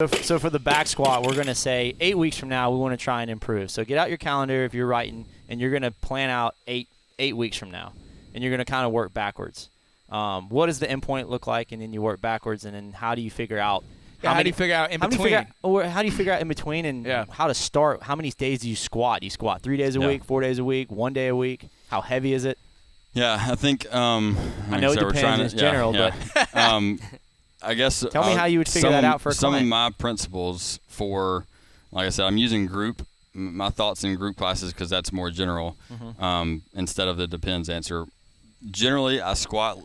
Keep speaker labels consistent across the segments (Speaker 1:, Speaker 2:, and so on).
Speaker 1: So for the back squat, we're going to say 8 weeks from now we want to try and improve. So get out your calendar if you're writing, and you're going to plan out eight weeks from now, and you're going to kind of work backwards. What does the endpoint look like, and then you work backwards, and then how do you figure out?
Speaker 2: How do you figure out in between?
Speaker 1: How do you figure out in between, and how to start? How many days do you squat? Do you squat 3 days a week, 4 days a week, 1 day a week? How heavy is it?
Speaker 3: Yeah, I think
Speaker 1: I know it depends in general, but
Speaker 3: I guess
Speaker 1: tell me how you would figure that out for a client.
Speaker 3: Some of my principles for, like I said, I'm using my thoughts in group classes because that's more general instead of the depends answer. Generally, I squat.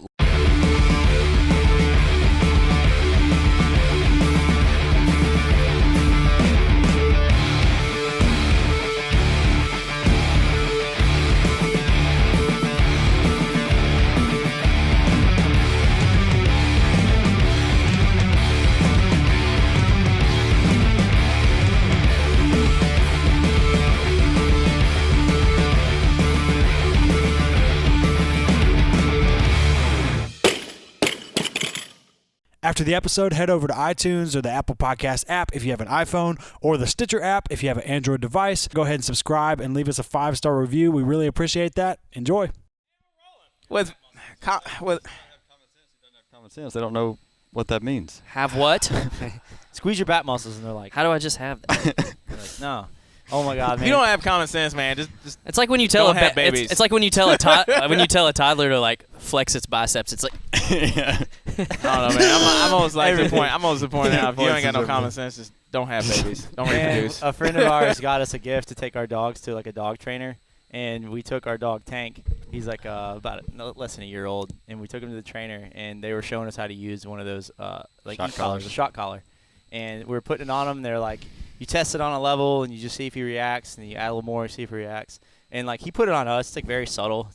Speaker 4: After the episode, head over to iTunes or the Apple Podcast app if you have an iPhone, or the Stitcher app if you have an Android device. Go ahead and subscribe and leave us a 5-star review. We really appreciate that. Enjoy.
Speaker 3: With common sense, they don't know what that means.
Speaker 5: Have what?
Speaker 1: Squeeze your back muscles, and they're like,
Speaker 5: How do I just have that?
Speaker 1: like, no. Oh my God, man!
Speaker 2: If you don't have common sense, man, just
Speaker 5: it's like when you tell
Speaker 2: have babies.
Speaker 5: It's like when you tell a toddler to like flex its biceps. It's like
Speaker 2: I don't know, man. I'm always like the point. I'm always the point now. If you ain't got no common sense, just don't have babies. Don't reproduce.
Speaker 1: A friend of ours got us a gift to take our dogs to like a dog trainer, and we took our dog Tank. He's like less than a year old, and we took him to the trainer, and they were showing us how to use one of those like
Speaker 3: shock
Speaker 1: a shock collar, and we were putting it on him. They're like, you test it on a level, and you just see if he reacts, and you add a little more, see if he reacts. And like he put it on us. It's like very subtle.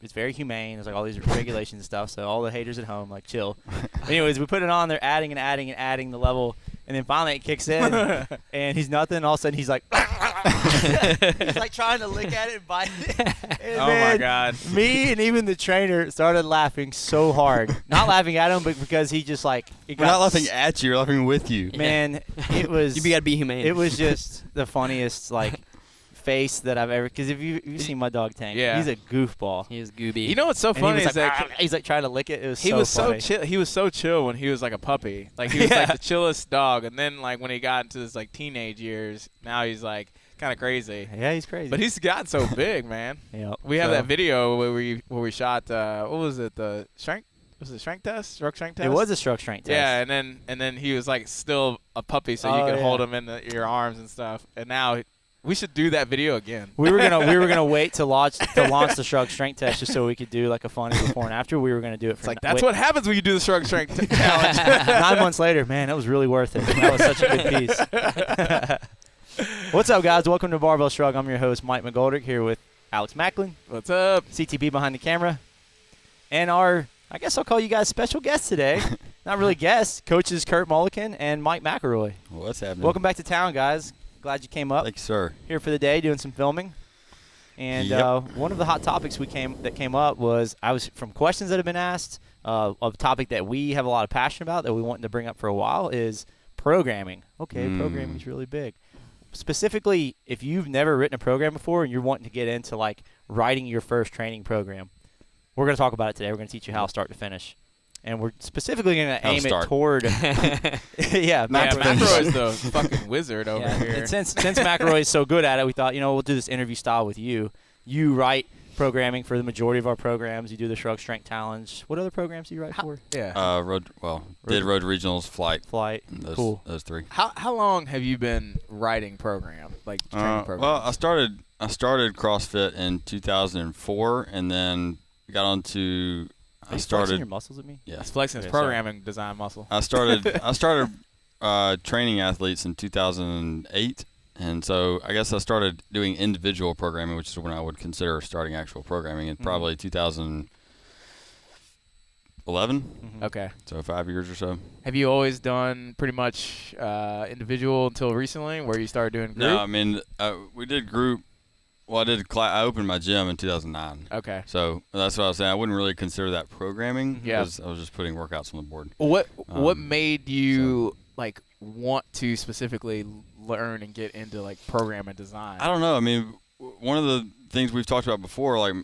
Speaker 1: It's very humane. There's like all these regulations and stuff. So all the haters at home, like, chill. Anyways, we put it on. They're adding the level, and then finally it kicks in, and he's nothing. All of a sudden he's like, he's like trying to lick at it and bite it. And
Speaker 2: oh my God!
Speaker 1: Me and even the trainer started laughing so hard. Not laughing at him, but because he just like
Speaker 3: We're not laughing at you. We're laughing with you.
Speaker 1: Man, it was.
Speaker 5: You gotta be humane.
Speaker 1: It was just the funniest like face that I've ever. Because if you've seen my dog Tank, he's a goofball.
Speaker 5: He is gooby.
Speaker 2: You know what's so funny is that
Speaker 1: he's like trying to lick it. It was
Speaker 2: he
Speaker 1: so
Speaker 2: was
Speaker 1: funny.
Speaker 2: so chill. He was so chill when he was like a puppy. Like he was like the chillest dog, and then like when he got into his like teenage years, now he's like kind of crazy.
Speaker 1: Yeah, he's crazy.
Speaker 2: But he's gotten so big, man.
Speaker 1: Yeah.
Speaker 2: We have that video where we shot. What was it? The strength. Was it strength test? Stroke strength test?
Speaker 1: It was a stroke strength test.
Speaker 2: Yeah, and then he was like still a puppy, so you could hold him in your arms and stuff. And now we should do that video again.
Speaker 1: We were gonna wait to launch the shrug strength test just so we could do like a funny before and after. We were gonna do it for.
Speaker 2: It's like that's what happens when you do the shrug strength challenge.
Speaker 1: 9 months later, man, that was really worth it. That was such a good piece. What's up, guys? Welcome to Barbell Shrugged. I'm your host, Mike McElroy, here with Alex Macklin.
Speaker 2: What's up?
Speaker 1: CTB behind the camera, and our, I guess I'll call you guys special guests today. Not really guests, coaches Kurt Mulliken and Mike McElroy.
Speaker 3: What's happening?
Speaker 1: Welcome back to town, guys. Glad you came up.
Speaker 3: Thank you, sir.
Speaker 1: Here for the day, doing some filming. And one of the hot topics that came up was from questions that have been asked. A topic that we have a lot of passion about that we wanted to bring up for a while is programming. Okay, programming is really big. Specifically, if you've never written a program before and you're wanting to get into like writing your first training program, we're going to talk about it today. We're going to teach you how start to finish. And we're specifically going to aim it toward
Speaker 2: McElroy is the fucking wizard over here.
Speaker 1: And since McElroy is so good at it, we thought, we'll do this interview style with you. You write programming for the majority of our programs. You do the Shrug Strength Challenge. What other programs do you write for?
Speaker 3: Road regionals, flight. Those three.
Speaker 2: How long have you been writing training programs?
Speaker 3: Well, I started CrossFit in 2004, and then got on to.
Speaker 1: Are you flexing your muscles at me?
Speaker 3: Yeah,
Speaker 2: he's flexing his programming design muscle.
Speaker 3: I started training athletes in 2008, and so I guess I started doing individual programming, which is when I would consider starting actual programming in probably 2011.
Speaker 2: Mm-hmm. Okay,
Speaker 3: so 5 years or so.
Speaker 2: Have you always done pretty much individual until recently, where you started doing group?
Speaker 3: No, I mean we did group. Well, I opened my gym in 2009.
Speaker 2: Okay.
Speaker 3: So that's what I was saying. I wouldn't really consider that programming.
Speaker 2: Yeah.
Speaker 3: I was just putting workouts on the board.
Speaker 2: What made you want to specifically learn and get into like program and design?
Speaker 3: I don't know. I mean, one of the things we've talked about before, like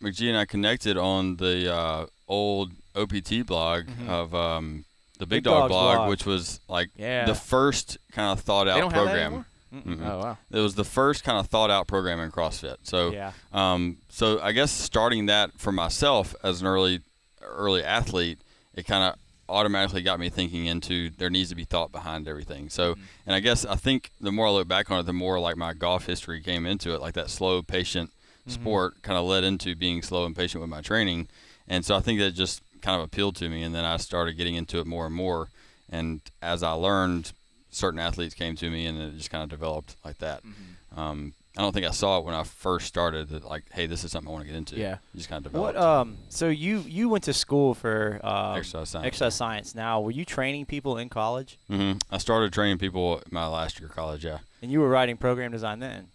Speaker 3: McGee and I connected on the old OPT blog of the Big Dog blog, which was like the first kind of thought out program.
Speaker 2: Mm-hmm. Oh wow!
Speaker 3: It was the first kind of thought out program in CrossFit. So so I guess starting that for myself as an early athlete, it kind of automatically got me thinking into there needs to be thought behind everything. So and I think the more I look back on it, the more like my golf history came into it, like that slow, patient sport kind of led into being slow and patient with my training. And so I think that just kind of appealed to me, and then I started getting into it more and more. And as I learned, certain athletes came to me, and it just kind of developed like that. I don't think I saw it when I first started that, like, hey, this is something I want to get into.
Speaker 2: Yeah.
Speaker 3: You just kind of developed.
Speaker 1: What? So you went to school for
Speaker 3: exercise science.
Speaker 1: Now, were you training people in college?
Speaker 3: I started training people my last year of college, yeah.
Speaker 1: And you were writing program design then?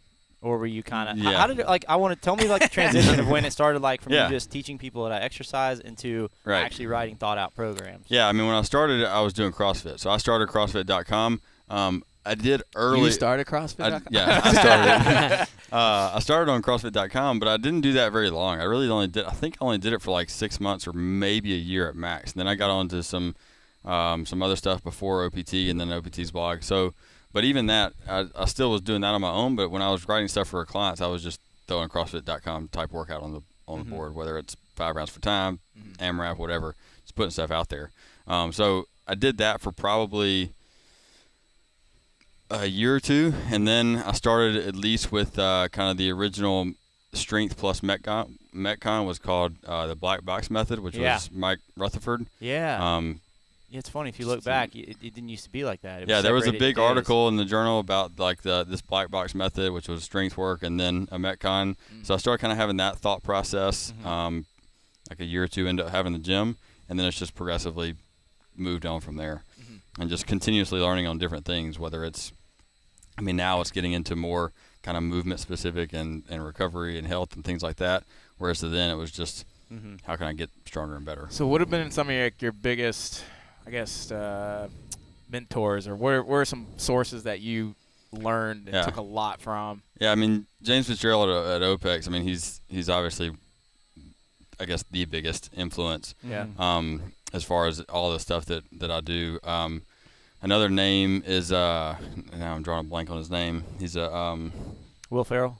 Speaker 1: Or were you kind of
Speaker 3: Yeah.
Speaker 1: how did it, like I want to tell me like the transition of when it started, like from
Speaker 3: Yeah.
Speaker 1: you just teaching people how to exercise into
Speaker 3: Right.
Speaker 1: actually writing thought out programs?
Speaker 3: Yeah, I mean, when I started, I was doing CrossFit. So I started CrossFit.com. I did early.
Speaker 2: You started CrossFit?
Speaker 3: I started on CrossFit.com, but I didn't do that very long. I only did it for like 6 months or maybe a year at max. And then I got onto some other stuff before OPT and then OPT's blog. So, but even that, I still was doing that on my own. But when I was writing stuff for clients, I was just throwing CrossFit.com type workout on the board, whether it's 5 rounds for time, AMRAP, whatever, just putting stuff out there. So I did that for probably a year or two, and then I started at least with kind of the original strength plus Metcon was called the black box method, which was Mike Rutherford.
Speaker 1: Yeah. Yeah, it's funny if you look back, it didn't used to be like that. It was
Speaker 3: there was a
Speaker 1: separated
Speaker 3: big
Speaker 1: days.
Speaker 3: article in the journal about like this black box method, which was strength work and then a Metcon. So I started kind of having that thought process like a year or two into having the gym, and then it's just progressively moved on from there, and just continuously learning on different things, whether it's, I mean, now it's getting into more kind of movement specific and recovery and health and things like that, whereas then it was just how can I get stronger and better.
Speaker 2: So what have been some of your biggest, I guess, mentors, or what are some sources that you learned and took a lot from?
Speaker 3: Yeah, I mean, James Fitzgerald at OPEX, I mean, he's obviously, I guess, the biggest influence as far as all the stuff that I do. Another name is now I'm drawing a blank on his name. He's a
Speaker 1: Will Ferrell.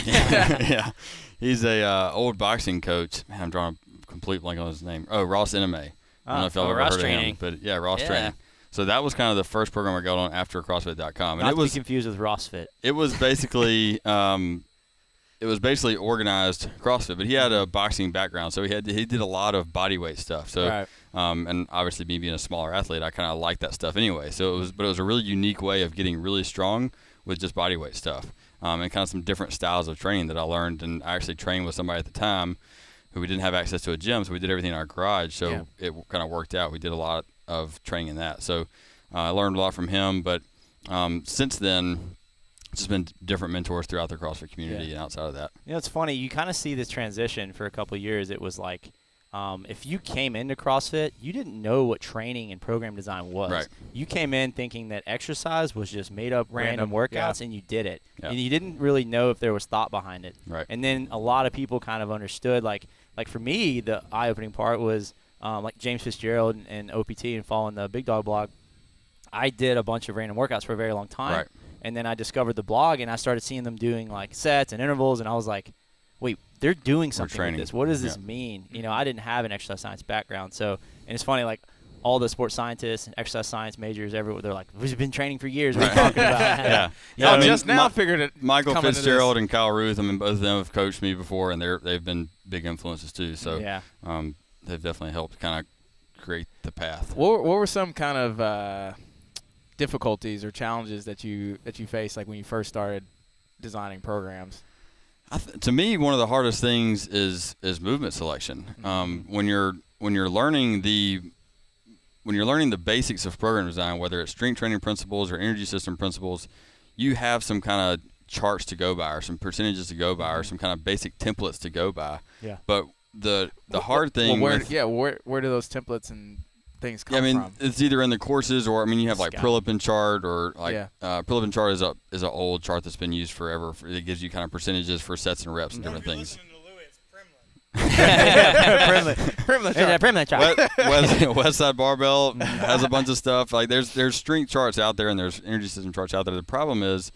Speaker 3: yeah, he's a old boxing coach. Man, I'm drawing a complete blank on his name. Oh, Ross Eneme. I don't know if y'all ever
Speaker 5: Ross
Speaker 3: heard
Speaker 5: Training.
Speaker 3: of him, but Ross Training. So that was kind of the first program I got on after CrossFit.com, and
Speaker 1: Not
Speaker 3: it was
Speaker 1: to be confused with RossFit.
Speaker 3: it was basically organized CrossFit, but he had a boxing background, so he did a lot of body weight stuff. So, and obviously me being a smaller athlete, I kind of like that stuff anyway. So it was a really unique way of getting really strong with just body weight stuff, and kind of some different styles of training that I learned. And I actually trained with somebody at the time who we didn't have access to a gym, so we did everything in our garage. So it kind of worked out. We did a lot of training in that. So I learned a lot from him. But since then, it's just been different mentors throughout the CrossFit community and outside of that.
Speaker 1: You know, it's funny. You kind of see this transition for a couple of years. It was like if you came into CrossFit, you didn't know what training and program design was.
Speaker 3: Right.
Speaker 1: You came in thinking that exercise was just made up random workouts, and you did it.
Speaker 3: Yeah.
Speaker 1: And you didn't really know if there was thought behind it.
Speaker 3: Right.
Speaker 1: And then a lot of people kind of understood, like for me, the eye-opening part was like James Fitzgerald and OPT and following the Big Dog blog. I did a bunch of random workouts for a very long time.
Speaker 3: Right.
Speaker 1: And then I discovered the blog, and I started seeing them doing like sets and intervals, and I was like, wait, they're doing something with this. What does this mean? You know, I didn't have an exercise science background. So, and it's funny, like all the sports scientists and exercise science majors everywhere, they're like, we've been training for years. What are you talking about?
Speaker 3: Yeah, I mean,
Speaker 2: just now figured it.
Speaker 3: Michael Fitzgerald and Kyle Ruth, I mean, both of them have coached me before, and they've been big influences too. So they've definitely helped kind of create the path.
Speaker 2: What were some kind of difficulties or challenges that you faced, like when you first started designing programs?
Speaker 3: To me, one of the hardest things is movement selection. When you're learning the basics of program design, whether it's strength training principles or energy system principles, you have some kind of charts to go by, or some percentages to go by, or some kind of basic templates to go by.
Speaker 1: Yeah.
Speaker 3: But the hard thing.
Speaker 2: Where do those templates and things come from.
Speaker 3: It's either in the courses or, you have like Prilip and Chart or like Prilip and Chart is an old chart that's been used forever. It gives you kind of percentages for sets and reps and different things.
Speaker 1: Primlin chart.
Speaker 3: Westside Barbell has a bunch of stuff. Like there's strength charts out there and there's energy system charts out there. The problem is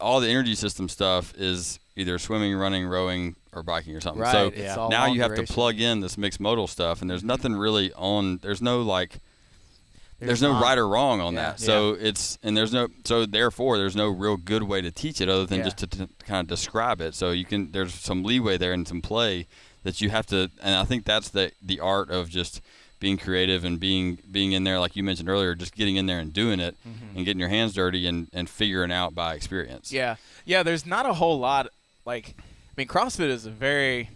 Speaker 3: all the energy system stuff is either swimming, running, rowing, or biking or something.
Speaker 2: Right.
Speaker 3: So now you have to plug in this mixed modal stuff, and there's nothing really on. There's no right or wrong on that. So therefore there's no real good way to teach it other than just to kind of describe it. So there's some leeway there and some play that you have to, and I think that's the art of just being creative and being in there, like you mentioned earlier, just getting in there and doing it and getting your hands dirty and figuring out by experience.
Speaker 2: Yeah. There's not a whole lot CrossFit is a very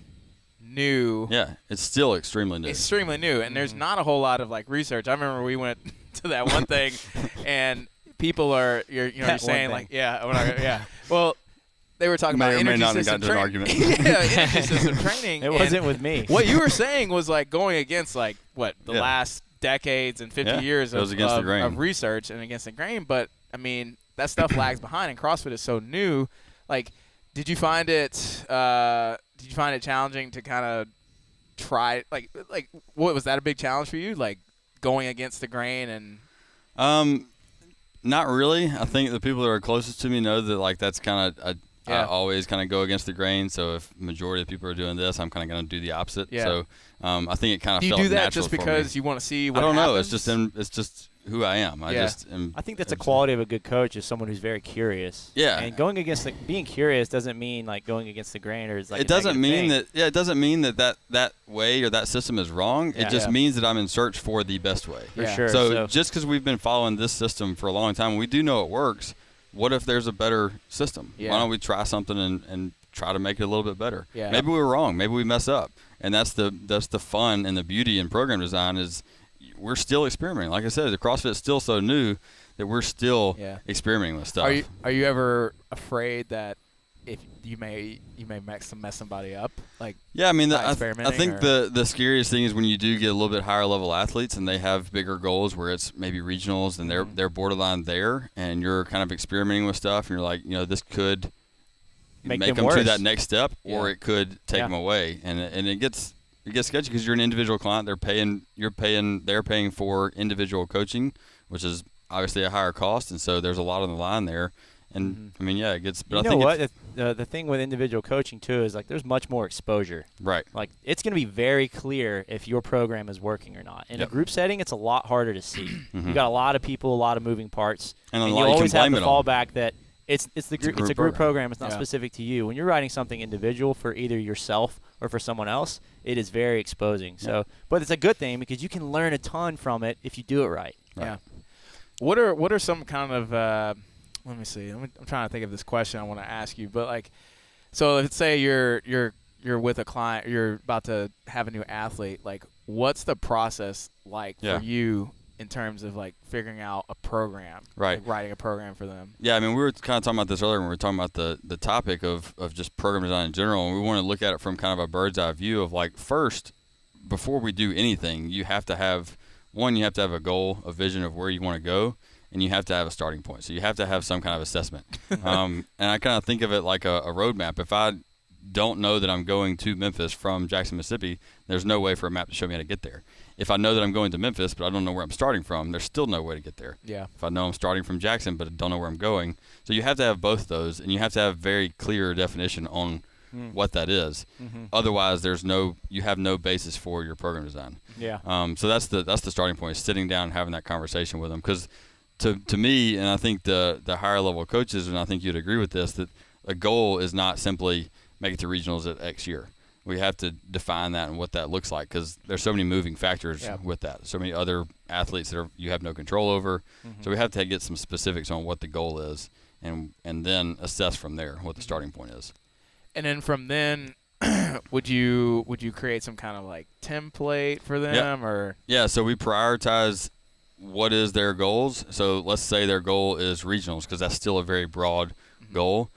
Speaker 2: new.
Speaker 3: Yeah, it's still extremely new.
Speaker 2: Extremely new, and there's not a whole lot of like research. I remember we went to that one thing, and people you're saying like well. They were talking about energy system training. Energy system training.
Speaker 1: It wasn't with me.
Speaker 2: What you were saying was like going against like the last decades and 50 years of research and against the grain. But that stuff lags behind, and CrossFit is so new. Like, did you find it challenging to kind of try like what was that a big challenge for you? Like going against the grain and.
Speaker 3: Not really. I think the people that are closest to me know that like that's kind of. I always kind of go against the grain. So if majority of people are doing this, I'm kind of going to do the opposite. Yeah. So I think it kind of felt natural for me.
Speaker 2: Do you do that just because you want to see what happens?
Speaker 3: I don't know. It's just who I am. I
Speaker 1: think that's a quality of a good coach is someone who's very curious.
Speaker 3: Yeah.
Speaker 1: And going against being curious doesn't mean like going against the grain or it's like
Speaker 3: it doesn't mean that. Yeah, it doesn't mean that way or that system is wrong. Yeah. It just means that I'm in search for the best way.
Speaker 1: For sure.
Speaker 3: So just because we've been following this system for a long time, we do know it works. What if there's a better system? Yeah. Why don't we try something and try to make it a little bit better? Yeah. Maybe we were wrong. Maybe we mess up. And that's the fun and the beauty in program design is we're still experimenting. Like I said, the CrossFit is still so new that we're still experimenting with stuff.
Speaker 2: Are you ever afraid that if you may mess somebody up? Like
Speaker 3: I think the scariest thing is when you do get a little bit higher level athletes and they have bigger goals where it's maybe regionals and they're borderline there and you're kind of experimenting with stuff and you're like, this could make them to that next step or it could take them away and it gets sketchy because you're an individual client. They're paying for individual coaching, which is obviously a higher cost, and so there's a lot on the line there. And it gets. But
Speaker 1: you know what? The thing with individual coaching too is like there's much more exposure.
Speaker 3: Right.
Speaker 1: Like it's going to be very clear if your program is working or not. In a group setting, it's a lot harder to see. You got a lot of people, a lot of moving parts, and you always have the fallback that it's a group program. It's not specific to you. When you're writing something individual for either yourself or for someone else, it is very exposing. So, but it's a good thing because you can learn a ton from it if you do it right.
Speaker 2: Yeah. What are some kind of let me see. I'm trying to think of this question I want to ask you, but like, so let's say you're with a client, you're about to have a new athlete. Like, what's the process like for you in terms of like figuring out a program,
Speaker 3: right?
Speaker 2: Like writing a program for them.
Speaker 3: Yeah, we were kind of talking about this earlier when we were talking about the topic of just program design in general, and we want to look at it from kind of a bird's eye view of like first, before we do anything, you have to have a goal, a vision of where you want to go. And you have to have a starting point. So you have to have some kind of assessment. And I kind of think of it like a roadmap. If I don't know that I'm going to Memphis from Jackson, Mississippi, there's no way for a map to show me how to get there. If I know that I'm going to Memphis, but I don't know where I'm starting from, there's still no way to get there.
Speaker 2: Yeah.
Speaker 3: If I know I'm starting from Jackson, but I don't know where I'm going. So you have to have both of those, and you have to have very clear definition on what that is. Otherwise, you have no basis for your program design.
Speaker 1: Yeah.
Speaker 3: So that's the starting point, is sitting down and having that conversation with them. Because to me, and I think the higher level coaches, and I think you'd agree with this, that a goal is not simply make it to regionals at X year. We have to define that and what that looks like because there's so many moving factors with that. So many other athletes that you have no control over. So we have to get some specifics on what the goal is and then assess from there what the starting point is.
Speaker 2: And then from then, would you create some kind of like template for them or?
Speaker 3: Yeah, so we prioritize what is their goals. So let's say their goal is regionals because that's still a very broad goal.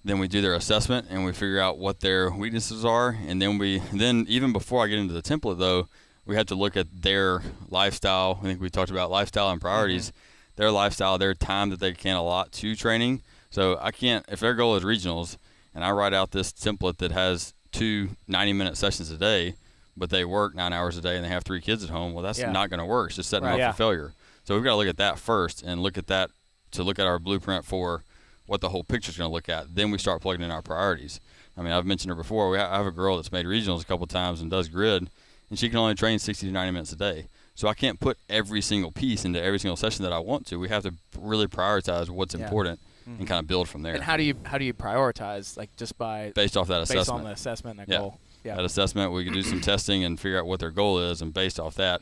Speaker 3: Then we do their assessment and we figure out what their weaknesses are. And then even before I get into the template though, we have to look at their lifestyle. I think we talked about lifestyle and priorities. Their lifestyle, their time that they can allot to training. So I can't, if their goal is regionals and I write out this template that has 2 90-minute sessions a day, but they work 9 hours a day and they have 3 kids at home, well, that's not going to work. It's just setting them up for failure. So we've got to look at that first and look at that to look at our blueprint for what the whole picture is going to look at. Then we start plugging in our priorities. I mean, I've mentioned her before. I have a girl that's made regionals a couple of times and does grid, and she can only train 60 to 90 minutes a day. So I can't put every single piece into every single session that I want to. We have to really prioritize what's important and kind of build from there.
Speaker 2: And how do you prioritize? Like just based
Speaker 3: off that assessment.
Speaker 2: Based on the assessment and that goal. Yeah.
Speaker 3: That assessment, we can do some testing and figure out what their goal is, and based off that,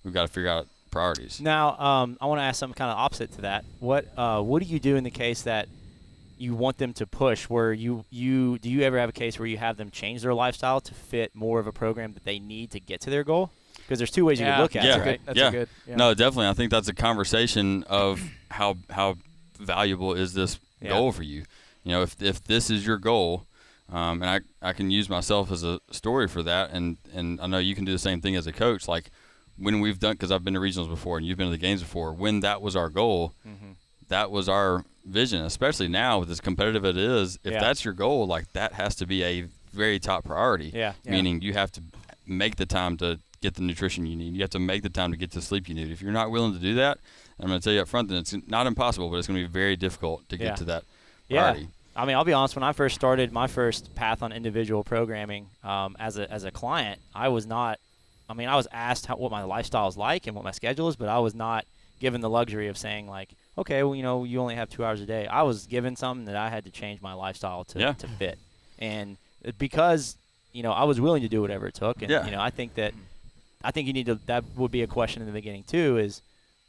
Speaker 3: we've got to figure out priorities.
Speaker 1: Now, I want to ask something kind of opposite to that. What do you do in the case that you want them to push? Where do you ever have a case where you have them change their lifestyle to fit more of a program that they need to get to their goal? Because there's 2 ways you can look at it, right?
Speaker 2: That's a good. Yeah.
Speaker 3: No, definitely. I think that's a conversation of how valuable is this goal for you. You know, if this is your goal, and I can use myself as a story for that, and I know you can do the same thing as a coach. Like when we've done, because I've been to regionals before and you've been to the games before, when that was our goal, that was our vision, especially now with as competitive it is. If that's your goal, like that has to be a very top priority. Meaning you have to make the time to get the nutrition you need. You have to make the time to get the sleep you need. If you're not willing to do that, I'm going to tell you up front, then it's not impossible, but it's going to be very difficult to get to that priority.
Speaker 1: I mean, I'll be honest. When I first started my first path on individual programming as a client, I was not. I mean, I was asked what my lifestyle is like and what my schedule is, but I was not given the luxury of saying like, okay, well, you only have 2 hours a day. I was given something that I had to change my lifestyle to fit, and because I was willing to do whatever it took, and I think you need to. That would be a question in the beginning too. Is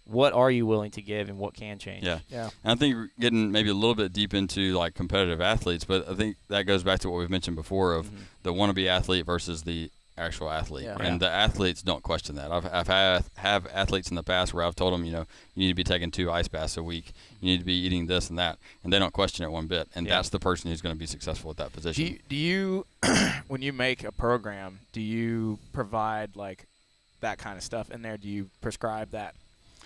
Speaker 1: what are you willing to give and what can change?
Speaker 3: Yeah. And I think we're getting maybe a little bit deep into like competitive athletes, but I think that goes back to what we've mentioned before of the wannabe athlete versus the actual athlete. And the athletes don't question that. I've have athletes in the past where I've told them, you need to be taking 2 ice baths a week. You need to be eating this and that, and they don't question it one bit. And that's the person who's going to be successful at that position.
Speaker 2: Do you when you make a program, do you provide like that kind of stuff in there? Do you prescribe that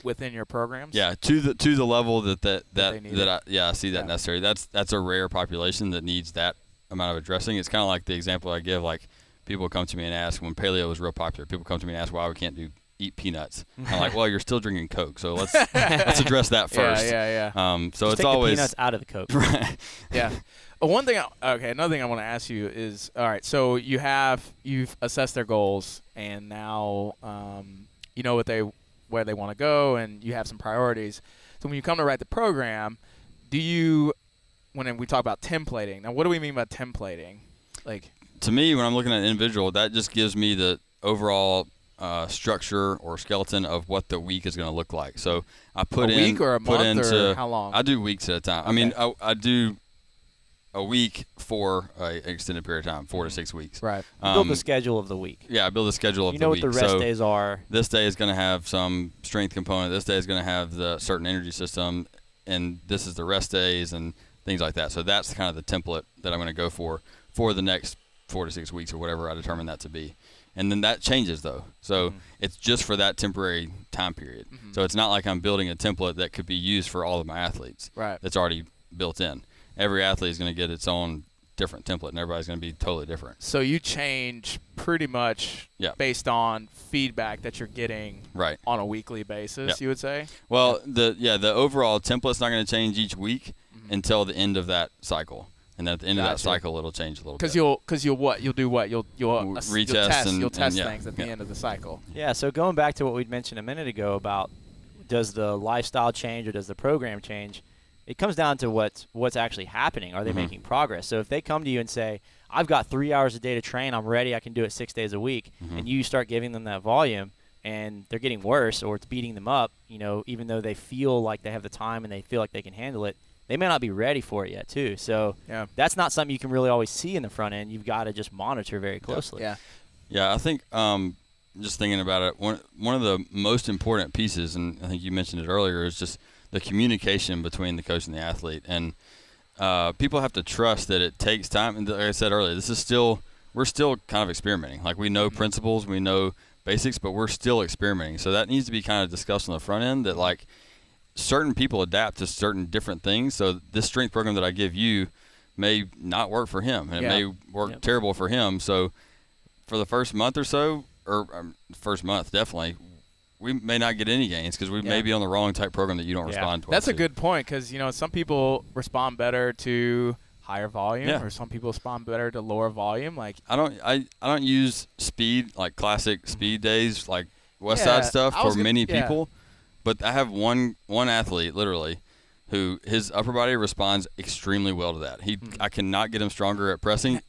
Speaker 2: within your programs?
Speaker 3: Yeah, to the level that I see that necessary. That's a rare population that needs that amount of addressing. It's kind of like the example I give. Like people come to me and ask when paleo was real popular. People come to me and ask why we can't eat peanuts. I'm like, well, you're still drinking Coke, so let's address that first.
Speaker 2: Yeah.
Speaker 3: So
Speaker 1: just
Speaker 3: it's
Speaker 1: take
Speaker 3: always
Speaker 1: the peanuts out of the Coke.
Speaker 3: Right.
Speaker 2: Yeah. Another thing I want to ask you is, all right, so you've assessed their goals, and now you know where they want to go, and you have some priorities. So when you come to write the program, when we talk about templating, now what do we mean by templating? Like,
Speaker 3: to me, when I'm looking at an individual, that just gives me the overall structure or skeleton of what the week is going to look like. So I put
Speaker 2: a week or a month or how long?
Speaker 3: I do weeks at a time. Okay. I mean, I do a week for an extended period of time, 4 to 6 weeks.
Speaker 1: Right. Build the schedule of the week.
Speaker 3: Yeah, I build the schedule of the week.
Speaker 1: You know what the rest days are.
Speaker 3: This day is going to have some strength component. This day is going to have the certain energy system, and this is the rest days and things like that. So that's kind of the template that I'm going to go for the next 4 to 6 weeks or whatever I determine that to be. And then that changes, though. So it's just for that temporary time period. So it's not like I'm building a template that could be used for all of my athletes.
Speaker 2: Right.
Speaker 3: That's already built in. Every athlete is going to get its own different template, and everybody's going to be totally different.
Speaker 2: So you change pretty much based on feedback that you're getting on a weekly basis, you would say?
Speaker 3: Well, the overall template's not going to change each week until the end of that cycle. And at the end of that cycle, it'll change a little bit.
Speaker 2: Because you'll do what? You'll
Speaker 3: retest
Speaker 2: you'll test things at the end of the cycle.
Speaker 1: Yeah. So going back to what we'd mentioned a minute ago about does the lifestyle change or does the program change? It comes down to what's actually happening. Are they making progress? So if they come to you and say, I've got 3 hours a day to train, I'm ready, I can do it 6 days a week, and you start giving them that volume and they're getting worse or it's beating them up, even though they feel like they have the time and they feel like they can handle it, they may not be ready for it yet too. So that's not something you can really always see in the front end. You've got to just monitor very closely.
Speaker 3: Yeah, I think just thinking about it, one of the most important pieces, and I think you mentioned it earlier, is just the communication between the coach and the athlete. And people have to trust that it takes time. And like I said earlier, we're still kind of experimenting. Like we know principles, we know basics, but we're still experimenting. So that needs to be kind of discussed on the front end, that like certain people adapt to certain different things. So this strength program that I give you may not work for him, and it may work terrible for him. So for the first month or so, or first month definitely, we may not get any gains because we may be on the wrong type program that you don't respond to.
Speaker 2: That's a good point, because some people respond better to higher volume, or some people respond better to lower volume. Like
Speaker 3: I don't use speed, like classic speed days, like West Side stuff for many people. But I have one athlete literally who his upper body responds extremely well to that. I cannot get him stronger at pressing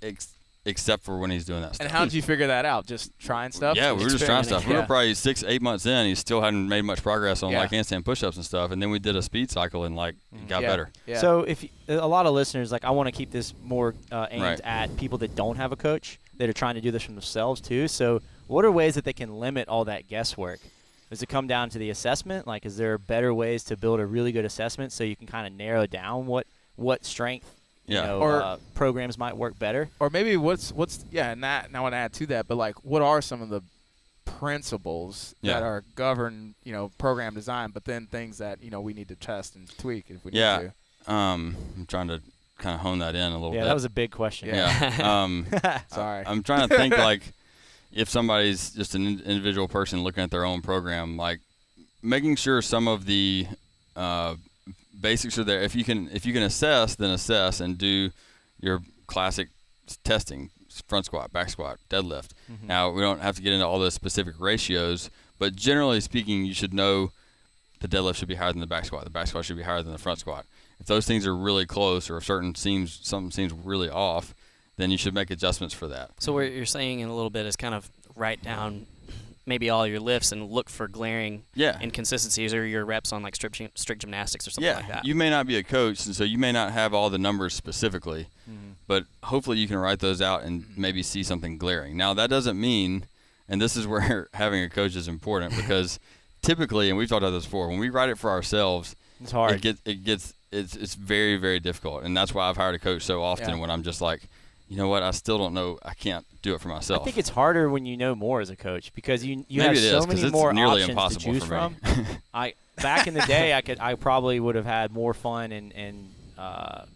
Speaker 3: except for when he's doing that stuff.
Speaker 2: And how did you figure that out? Just trying stuff?
Speaker 3: Yeah, we were just trying stuff. We were probably 6-8 months in. He still hadn't made much progress on like handstand push-ups and stuff. And then we did a speed cycle and like it got better.
Speaker 1: Yeah. So if a lot of listeners, like I want to keep this more aimed at people that don't have a coach, that are trying to do this for themselves too. So what are ways that they can limit all that guesswork? Does it come down to the assessment? Like, is there better ways to build a really good assessment so you can kind of narrow down what strength programs might work better?
Speaker 2: Or maybe what's and that, and I want to add to that, but like what are some of the principles that are govern program design, but then things that we need to test and tweak if we need to?
Speaker 3: I'm trying to kind of hone that in a little bit.
Speaker 1: Yeah, that was a big question.
Speaker 2: Sorry.
Speaker 3: I'm trying to think like if somebody's just an individual person looking at their own program, like making sure some of the basics are there. If you can assess, then assess and do your classic testing: front squat, back squat, deadlift. Now we don't have to get into all the specific ratios, but generally speaking, you should know the deadlift should be higher than the back squat. The back squat should be higher than the front squat. If those things are really close, or if something seems really off, then you should make adjustments for that.
Speaker 5: So what you're saying in a little bit is kind of write down maybe all your lifts and look for glaring inconsistencies, or your reps on like strict gymnastics or something like that.
Speaker 3: You may not be a coach, and so you may not have all the numbers specifically, but hopefully you can write those out and maybe see something glaring. Now that doesn't mean, and this is where having a coach is important, because typically, and we've talked about this before, when we write it for ourselves,
Speaker 1: it's hard.
Speaker 3: It's very, very difficult, and that's why I've hired a coach so often when I'm just like, you know what, I still don't know, I can't do it for myself.
Speaker 1: I think it's harder when you know more as a coach, because you have so many more options to choose from. Back in the day, I probably would have had more fun and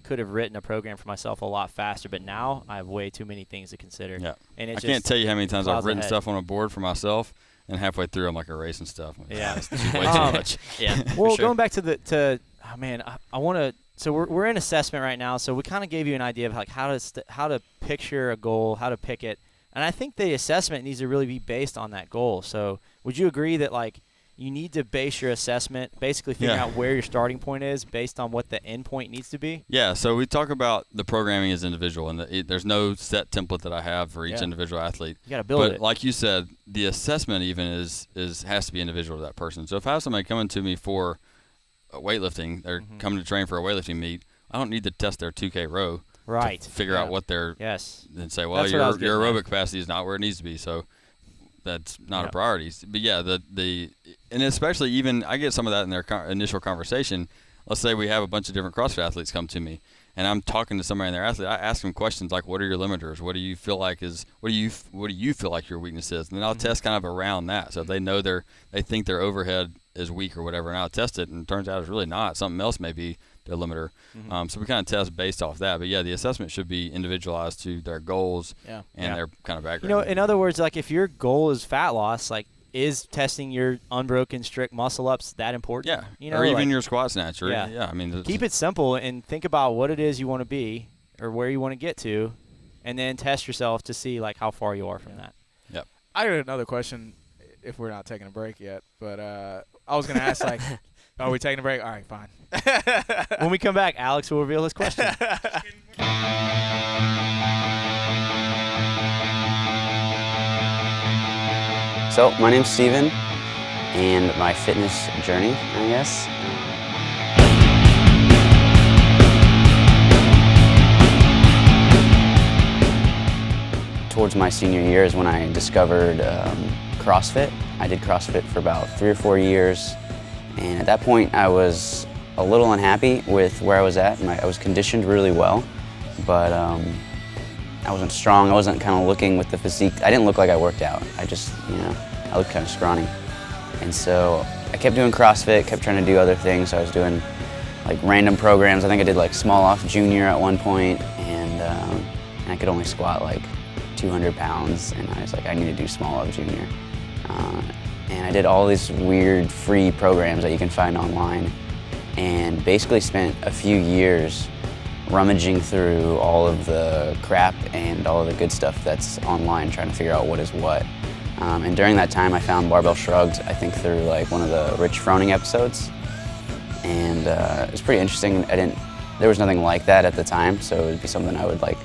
Speaker 1: could have written a program for myself a lot faster, but now I have way too many things to consider.
Speaker 3: Yeah.
Speaker 1: And
Speaker 3: I can't tell you how many times I've written stuff on a board for myself, and halfway through I'm like erasing stuff.
Speaker 1: It's
Speaker 3: way too much.
Speaker 5: Yeah.
Speaker 1: Well, going back to I want to. So we're in assessment right now. So we kind of gave you an idea of like how to picture a goal, how to pick it, and I think the assessment needs to really be based on that goal. So would you agree that like you need to base your assessment, basically figuring out where your starting point is based on what the end point needs to be?
Speaker 3: Yeah. So we talk about the programming as individual, and there's no set template that I have for each individual athlete.
Speaker 1: You got to build it.
Speaker 3: But like you said, the assessment even has to be individual to that person. So if I have somebody coming to me for weightlifting, they're coming to train for a weightlifting meet, I don't need to test their 2K row
Speaker 1: to
Speaker 3: figure out what they're and say, well, your aerobic capacity is not where it needs to be, so that's not a priority. But and especially even I get some of that in their initial conversation. Let's say we have a bunch of different CrossFit athletes come to me, and I'm talking to somebody in their athlete. I ask them questions like, what are your limiters? What do you feel like what do you feel like your weakness is? And then I'll test kind of around that. So if they know they think their overhead is weak or whatever, and I'll test it, and it turns out it's really not. Something else may be their limiter. So we kind of test based off that. But the assessment should be individualized to their goals and their kind of background.
Speaker 1: In other words, like if your goal is fat loss, like is testing your unbroken strict muscle ups that important?
Speaker 3: Yeah. Or even your squat snatch. Or, I mean,
Speaker 1: keep it simple and think about what it is you want to be or where you want to get to, and then test yourself to see like how far you are from that.
Speaker 3: Yep.
Speaker 2: I got another question if we're not taking a break yet, but I was going to ask like, are we taking a break? All right, fine.
Speaker 1: When we come back, Alex will reveal his question.
Speaker 6: So, my name's Steven, and my fitness journey, I guess. Towards my senior year is when I discovered CrossFit. I did CrossFit for about 3 or 4 years, and at that point I was a little unhappy with where I was at. I was conditioned really well, but I wasn't strong. I wasn't kind of looking with the physique. I didn't look like I worked out. I just, I looked kind of scrawny. And so I kept doing CrossFit, kept trying to do other things. I was doing like random programs. I think I did like small off junior at one point, and I could only squat like 200 pounds, and I was like, I need to do small off junior. And I did all these weird free programs that you can find online, and basically spent a few years rummaging through all of the crap and all of the good stuff that's online, trying to figure out what is what. And during that time, I found Barbell Shrugged, I think through like one of the Rich Froning episodes. And it was pretty interesting. There was nothing like that at the time, so it would be something I would like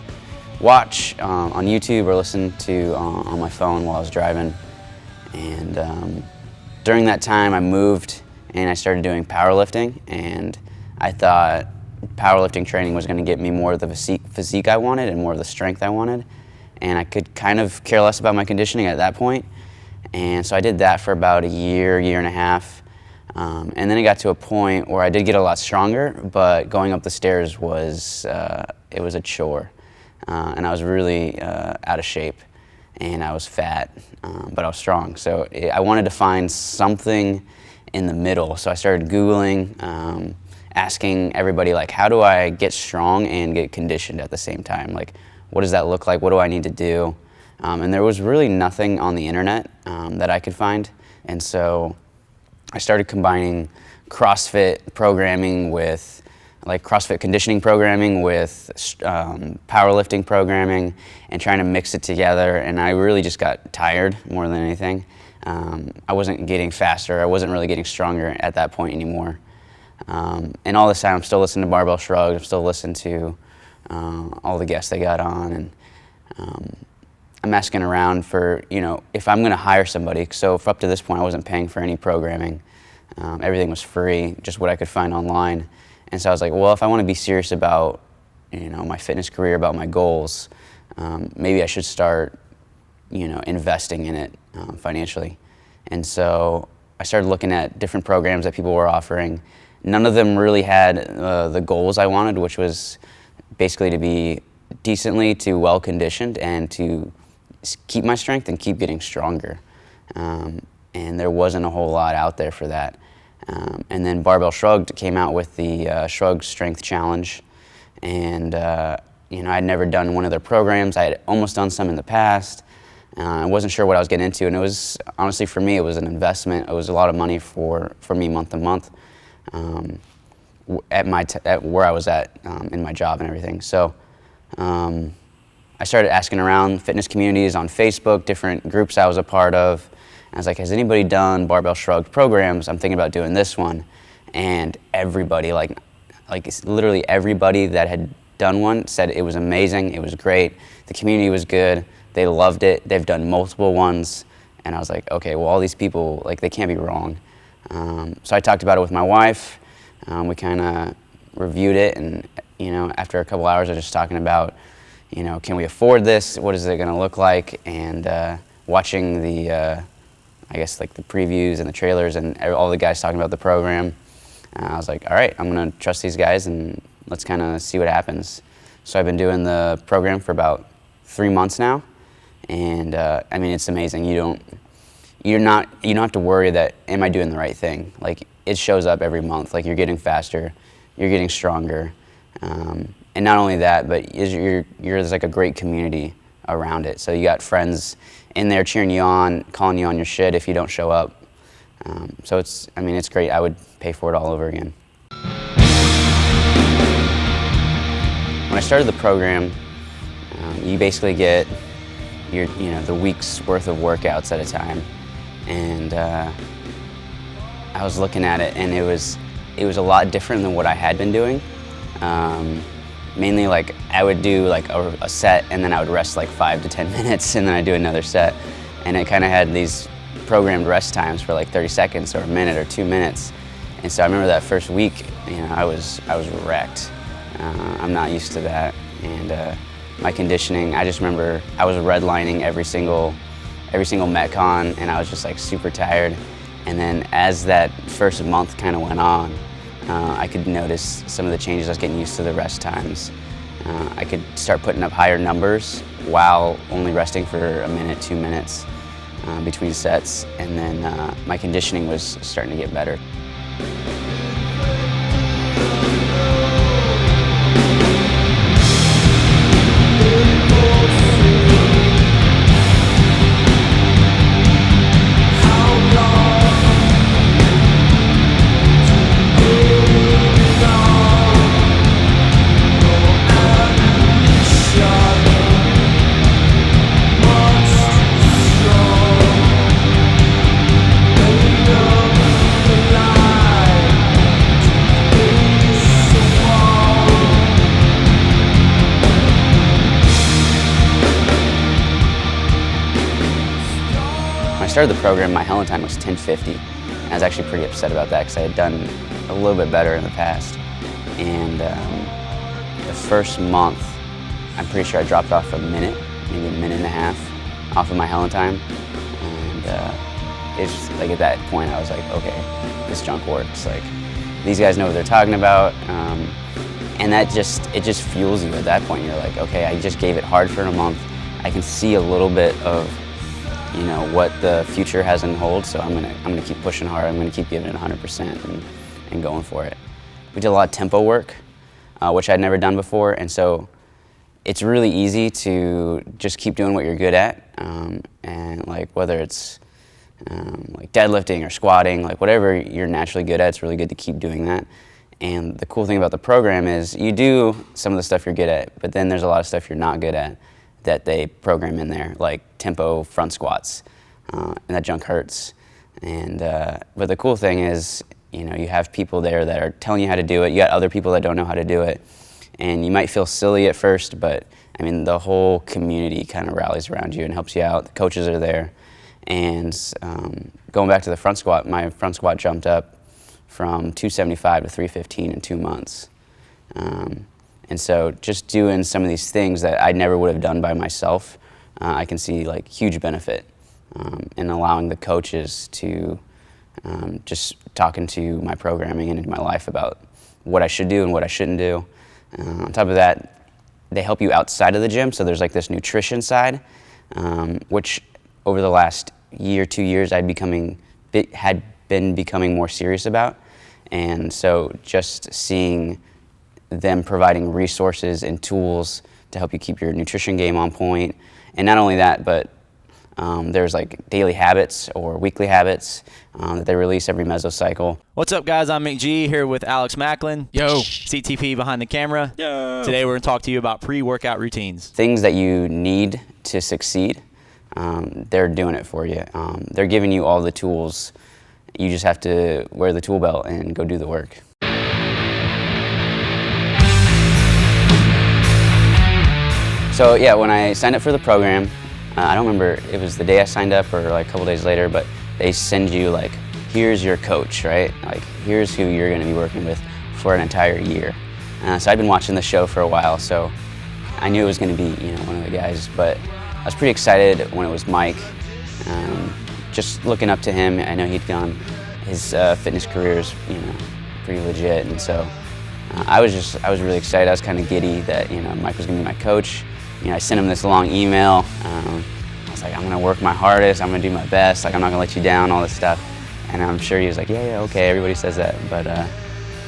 Speaker 6: watch on YouTube or listen to on my phone while I was driving. And during that time, I moved and I started doing powerlifting, and I thought powerlifting training was going to get me more of the physique I wanted and more of the strength I wanted. And I could kind of care less about my conditioning at that point. And so I did that for about a year and a half. And then it got to a point where I did get a lot stronger, but going up the stairs was, it was a chore. And I was really out of shape, and I was fat, but I was strong. So I wanted to find something in the middle. So I started Googling, asking everybody, like, how do I get strong and get conditioned at the same time? Like, what does that look like? What do I need to do? And there was really nothing on the internet that I could find. And so I started combining CrossFit programming with, like, CrossFit conditioning programming with powerlifting programming, and trying to mix it together. And I really just got tired more than anything. I wasn't getting faster. I wasn't really getting stronger at that point anymore. And all this time, I'm still listening to Barbell Shrugged. I'm still listening to all the guests they got on, and I'm asking around for, if I'm going to hire somebody. So up to this point, I wasn't paying for any programming. Everything was free, just what I could find online. And so I was like, well, if I want to be serious about, my fitness career, about my goals, maybe I should start, investing in it financially. And so I started looking at different programs that people were offering. None of them really had the goals I wanted, which was basically to be decently to well conditioned and to keep my strength and keep getting stronger. And there wasn't a whole lot out there for that. And then Barbell Shrugged came out with the Shrugged Strength Challenge. And I'd never done one of their programs. I had almost done some in the past. I wasn't sure what I was getting into, and it was, honestly, for me, it was an investment. It was a lot of money for me month to month. At where I was at in my job and everything. So I started asking around fitness communities on Facebook, different groups I was a part of. And I was like, has anybody done Barbell Shrugged programs? I'm thinking about doing this one. And everybody, like literally everybody that had done one said it was amazing, it was great, the community was good, they loved it, they've done multiple ones. And I was like, okay, well, all these people, like, they can't be wrong. So I talked about it with my wife. We kind of reviewed it, and after a couple hours of just talking about, can we afford this? What is it going to look like? And watching the, I guess, like, the previews and the trailers and all the guys talking about the program, I was like, all right, I'm going to trust these guys, and let's kind of see what happens. So I've been doing the program for about 3 months now, and I mean, it's amazing. You don't have to worry that, am I doing the right thing? Like, it shows up every month. Like, you're getting faster, you're getting stronger, and not only that, but there's like a great community around it. So you got friends in there cheering you on, calling you on your shit if you don't show up. So it's great. I would pay for it all over again. When I started the program, you basically get the week's worth of workouts at a time. And I was looking at it, and it was a lot different than what I had been doing. Mainly, like, I would do like a set, and then I would rest like 5 to 10 minutes, and then I'd do another set. And it kind of had these programmed rest times for like 30 seconds or a minute or 2 minutes. And so I remember that first week, I was wrecked. I'm not used to that, and my conditioning, I just remember I was redlining every single Metcon, and I was just like super tired. And then as that first month kind of went on, I could notice some of the changes. I was getting used to the rest times. I could start putting up higher numbers while only resting for a minute, 2 minutes. between sets, and then my conditioning was starting to get better. When I started the program, my Helen time was 10:50. I was actually pretty upset about that because I had done a little bit better in the past. And the first month, I'm pretty sure I dropped off a minute, maybe a minute and a half off of my Helen time. And it's just, like, at that point I was like, okay, this junk works. Like, these guys know what they're talking about. And it just fuels you at that point. You're like, okay, I just gave it hard for a month. I can see a little bit of, you know, what the future has in hold, so I'm gonna keep pushing hard. I'm gonna keep giving it 100% and going for it. We did a lot of tempo work, which I'd never done before, and so it's really easy to just keep doing what you're good at, and like whether it's like deadlifting or squatting, like whatever you're naturally good at, it's really good to keep doing that. And the cool thing about the program is you do some of the stuff you're good at, but then there's a lot of stuff you're not good at that they program in there, like tempo front squats, and that junk hurts. And but the cool thing is, you know, you have people there that are telling you how to do it. You got other people that don't know how to do it, and you might feel silly at first, but I mean, the whole community kind of rallies around you and helps you out. The coaches are there, and going back to the front squat, my front squat jumped up from 275 to 315 in 2 months. And so just doing some of these things that I never would have done by myself, I can see like huge benefit in allowing the coaches to just talk into my programming and into my life about what I should do and what I shouldn't do. On top of that, they help you outside of the gym. So there's like this nutrition side, which over the last year, 2 years, had been becoming more serious about. And so just seeing them providing resources and tools to help you keep your nutrition game on point. And not only that, but there's like daily habits or weekly habits that they release every mesocycle.
Speaker 1: What's up, guys? I'm McG here with Alex Macklin.
Speaker 2: Yo.
Speaker 1: CTP behind the camera.
Speaker 2: Yo.
Speaker 1: Today we're going to talk to you about pre-workout routines.
Speaker 6: Things that you need to succeed, they're doing it for you. They're giving you all the tools. You just have to wear the tool belt and go do the work. So yeah, when I signed up for the program, I don't remember, it was the day I signed up or like a couple days later, but they send you like, here's your coach, right? Like, here's who you're gonna be working with for an entire year. So I'd been watching the show for a while, so I knew it was gonna be, you know, one of the guys, but I was pretty excited when it was Mike. Just looking up to him, I know he'd gone, his fitness career is, you know, pretty legit, and so I was really excited. I was kind of giddy that, you know, Mike was gonna be my coach. You know, I sent him this long email. I was like, I'm gonna work my hardest, I'm gonna do my best, like I'm not gonna let you down, all this stuff. And I'm sure he was like, yeah, okay, everybody says that. But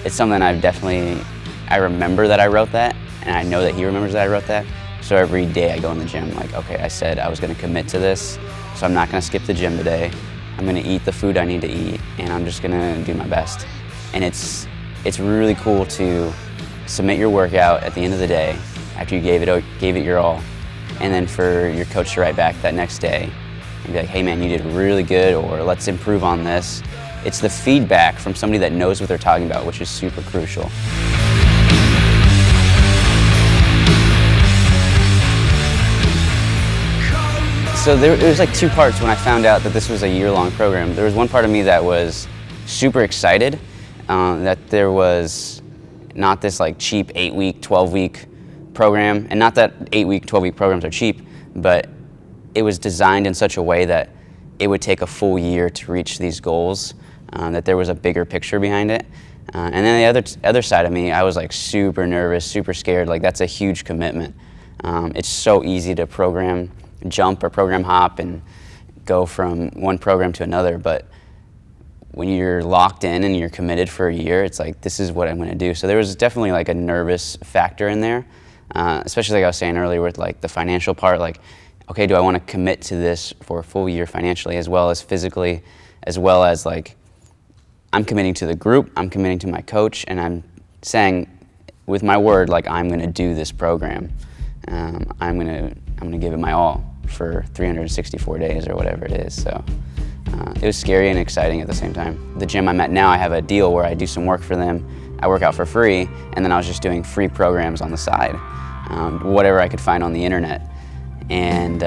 Speaker 6: it's something I remember that I wrote that, and I know that he remembers that I wrote that. So every day I go in the gym, like, okay, I said I was gonna commit to this, so I'm not gonna skip the gym today. I'm gonna eat the food I need to eat, and I'm just gonna do my best. And it's really cool to submit your workout at the end of the day, after you gave it your all, and then for your coach to write back that next day and be like, hey man, you did really good, or let's improve on this. It's the feedback from somebody that knows what they're talking about, which is super crucial. So there was like two parts when I found out that this was a year-long program. There was one part of me that was super excited that there was not this like cheap 8-week, 12-week program, and not that 8-week, 12-week programs are cheap, but it was designed in such a way that it would take a full year to reach these goals, that there was a bigger picture behind it. And then the other side of me, I was like super nervous, super scared, like that's a huge commitment. It's so easy to program jump or program hop and go from one program to another, but when you're locked in and you're committed for a year, it's like, this is what I'm going to do. So there was definitely like a nervous factor in there, especially like I was saying earlier with like the financial part, like, okay, do I want to commit to this for a full year financially as well as physically, as well as like, I'm committing to the group, I'm committing to my coach, and I'm saying with my word, like, I'm going to do this program. I'm gonna give it my all for 364 days or whatever it is. So it was scary and exciting at the same time. The gym I'm at now, I have a deal where I do some work for them. I work out for free, and then I was just doing free programs on the side, whatever I could find on the internet. And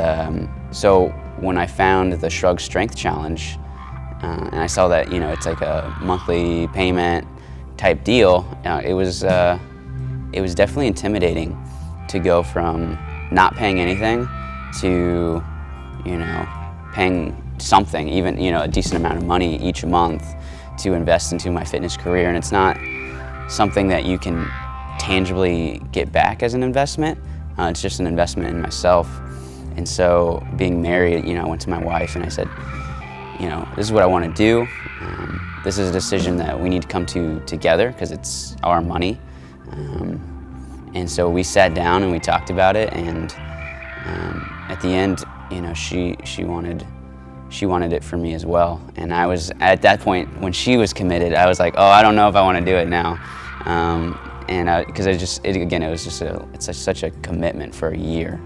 Speaker 6: so when I found the Shrugged Strength Challenge, and I saw that, you know, it's like a monthly payment type deal, it was definitely intimidating to go from not paying anything to, you know, paying something, even, you know, a decent amount of money each month to invest into my fitness career. And it's not something that you can tangibly get back as an investment. It's just an investment in myself. And so being married, you know, I went to my wife and I said, you know, this is what I want to do. This is a decision that we need to come to together because it's our money. And so we sat down and we talked about it, and at the end, you know, she wanted it for me as well. And I was, at that point, when she was committed, I was like, oh, I don't know if I want to do it now. And because it was just it's such a commitment for a year.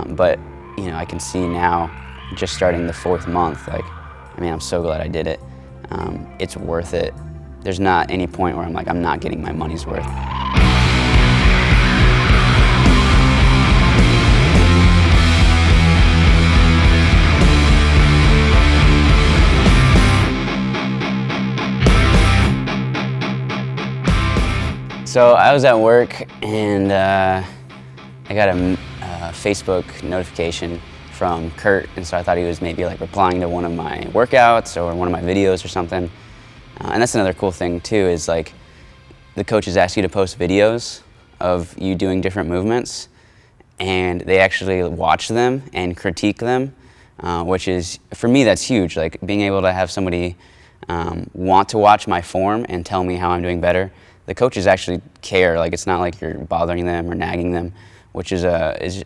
Speaker 6: But, you know, I can see now, just starting the 4th month, like, I mean, I'm so glad I did it. It's worth it. There's not any point where I'm like, I'm not getting my money's worth. So I was at work and I got a Facebook notification from Kurt, and so I thought he was maybe like replying to one of my workouts or one of my videos or something. And that's another cool thing too, is like the coaches ask you to post videos of you doing different movements, and they actually watch them and critique them, which is, for me, that's huge. Like being able to have somebody want to watch my form and tell me how I'm doing better. The coaches actually care. Like, it's not like you're bothering them or nagging them, which is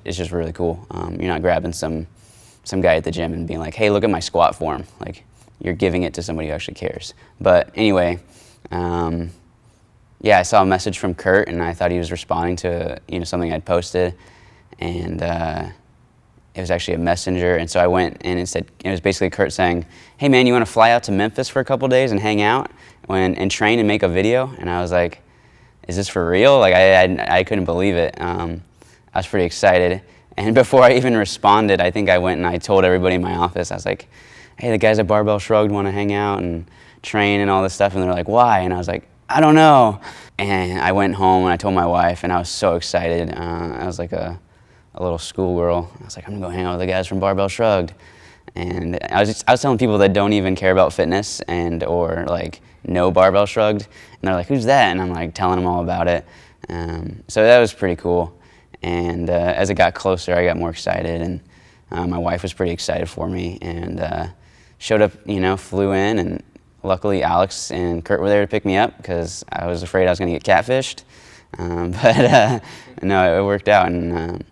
Speaker 6: just really cool. You're not grabbing some guy at the gym and being like, hey, look at my squat form. Like, you're giving it to somebody who actually cares. But anyway, yeah, I saw a message from Kurt, and I thought he was responding to, you know, something I'd posted, and it was actually a messenger. And so I went, and it was basically Kurt saying, hey man, you want to fly out to Memphis for a couple days and hang out and train and make a video? And I was like, is this for real? Like, I couldn't believe it. I was pretty excited. And before I even responded, I think I went and I told everybody in my office, I was like, hey, the guys at Barbell Shrugged want to hang out and train and all this stuff. And they're like, why? And I was like, I don't know. And I went home and I told my wife, and I was so excited. I was like a little schoolgirl. I was like, I'm gonna go hang out with the guys from Barbell Shrugged. And I was telling people that don't even care about fitness or like know Barbell Shrugged, and they're like, who's that? And I'm like telling them all about it. So that was pretty cool. And as it got closer, I got more excited, and my wife was pretty excited for me, and showed up, you know, flew in, and luckily Alex and Kurt were there to pick me up because I was afraid I was going to get catfished. But no, it worked out, and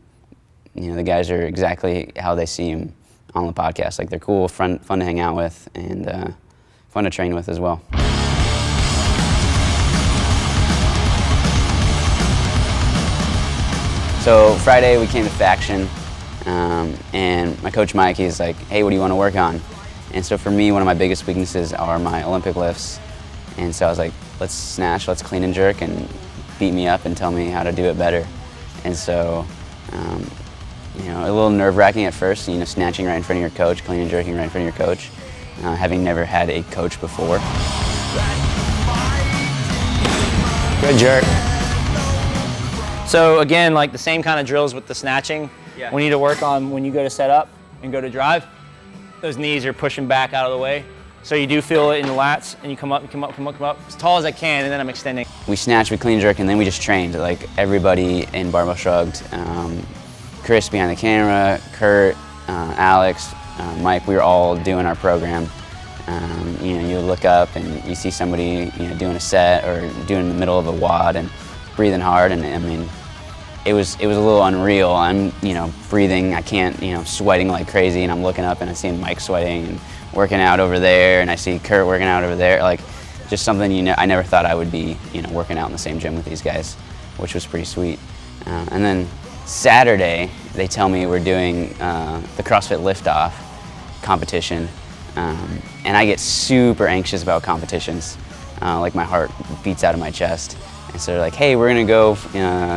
Speaker 6: you know, the guys are exactly how they see them on the podcast. Like, they're cool, fun to hang out with, and fun to train with as well. So Friday we came to Faction, and my coach Mike, he's like, hey, what do you want to work on? And so for me, one of my biggest weaknesses are my Olympic lifts. And so I was like, let's snatch, let's clean and jerk, and beat me up and tell me how to do it better. And so, you know, a little nerve-wracking at first, you know, snatching right in front of your coach, clean and jerking right in front of your coach, having never had a coach before. Good jerk.
Speaker 1: So again, like the same kind of drills with the snatching. Yeah. We need to work on when you go to set up and go to drive. Those knees are pushing back out of the way. So you do feel it in the lats, and you come up, come up, come up, come up, as tall as I can, and then I'm extending.
Speaker 6: We snatch, we clean jerk, and then we just trained. Like, everybody in Barbell Shrugged, Chris behind the camera, Kurt, Alex, Mike, we were all doing our program. You look up and you see somebody, doing a set or doing in the middle of a WOD and breathing hard, and I mean, it was a little unreal. I'm, breathing, I can't, sweating like crazy, and I'm looking up and I see Mike sweating and working out over there, and I see Kurt working out over there, like just something, I never thought I would be, working out in the same gym with these guys, which was pretty sweet. And then Saturday, they tell me we're doing the CrossFit Liftoff competition, and I get super anxious about competitions. Like my heart beats out of my chest. And so they're like, hey, we're gonna go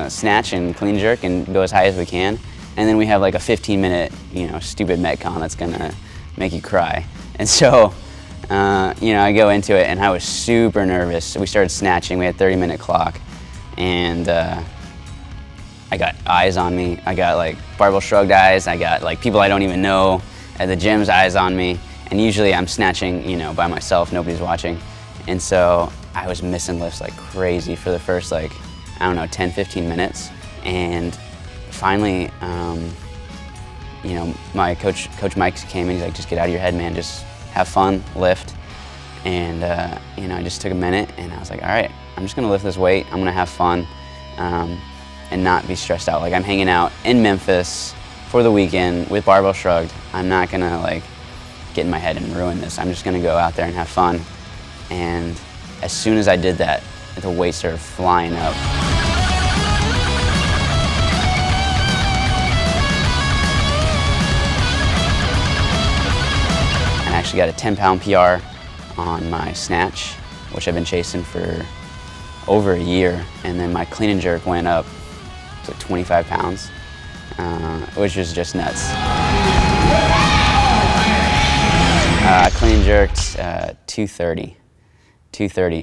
Speaker 6: snatch and clean jerk and go as high as we can. And then we have like a 15-minute, stupid Metcon that's gonna make you cry. And so, I go into it and I was super nervous. We started snatching, we had a 30-minute clock. And I got eyes on me. I got like Barbell Shrugged eyes. I got like people I don't even know at the gym's eyes on me. And usually I'm snatching, by myself, nobody's watching. And so I was missing lifts like crazy for the first 10, 15 minutes. And finally, my coach Mike came in, he's like, just get out of your head, man, just have fun, lift. And, I just took a minute and I was like, all right, I'm just gonna lift this weight, I'm gonna have fun and not be stressed out. Like I'm hanging out in Memphis for the weekend with Barbell Shrugged. I'm not gonna get in my head and ruin this. I'm just gonna go out there and have fun. And as soon as I did that, the weights started flying up. And I actually got a 10-pound PR on my snatch, which I've been chasing for over a year. And then my clean and jerk went up to 25 pounds, which was just nuts. I clean and jerked 230.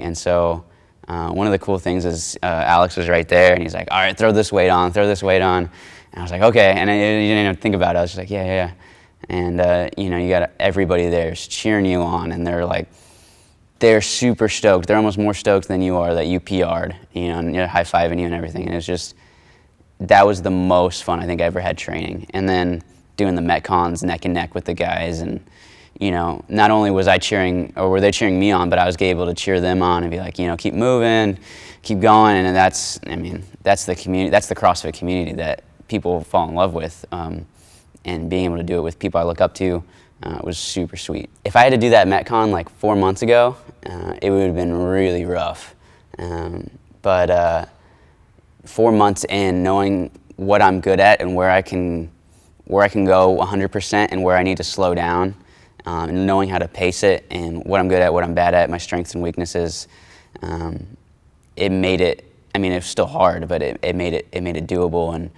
Speaker 6: And so one of the cool things is Alex was right there and he's like, all right, throw this weight on. And I was like, okay. And I didn't even think about it. I was just like, yeah. And you got everybody there cheering you on, and they're super stoked. They're almost more stoked than you are that you PR'd, and they're high-fiving you and everything. And it was just, that was the most fun I think I ever had training. And then doing the Metcons neck and neck with the guys, and not only was I cheering, or were they cheering me on, but I was able to cheer them on and be like, keep moving, keep going. And that's the community, that's the CrossFit community that people fall in love with. And being able to do it with people I look up to was super sweet. If I had to do that Metcon 4 months ago, it would have been really rough. But 4 months in, knowing what I'm good at and where I can go 100% and where I need to slow down, and knowing how to pace it and what I'm good at, what I'm bad at, my strengths and weaknesses, it made it, it was still hard, but it made it doable, and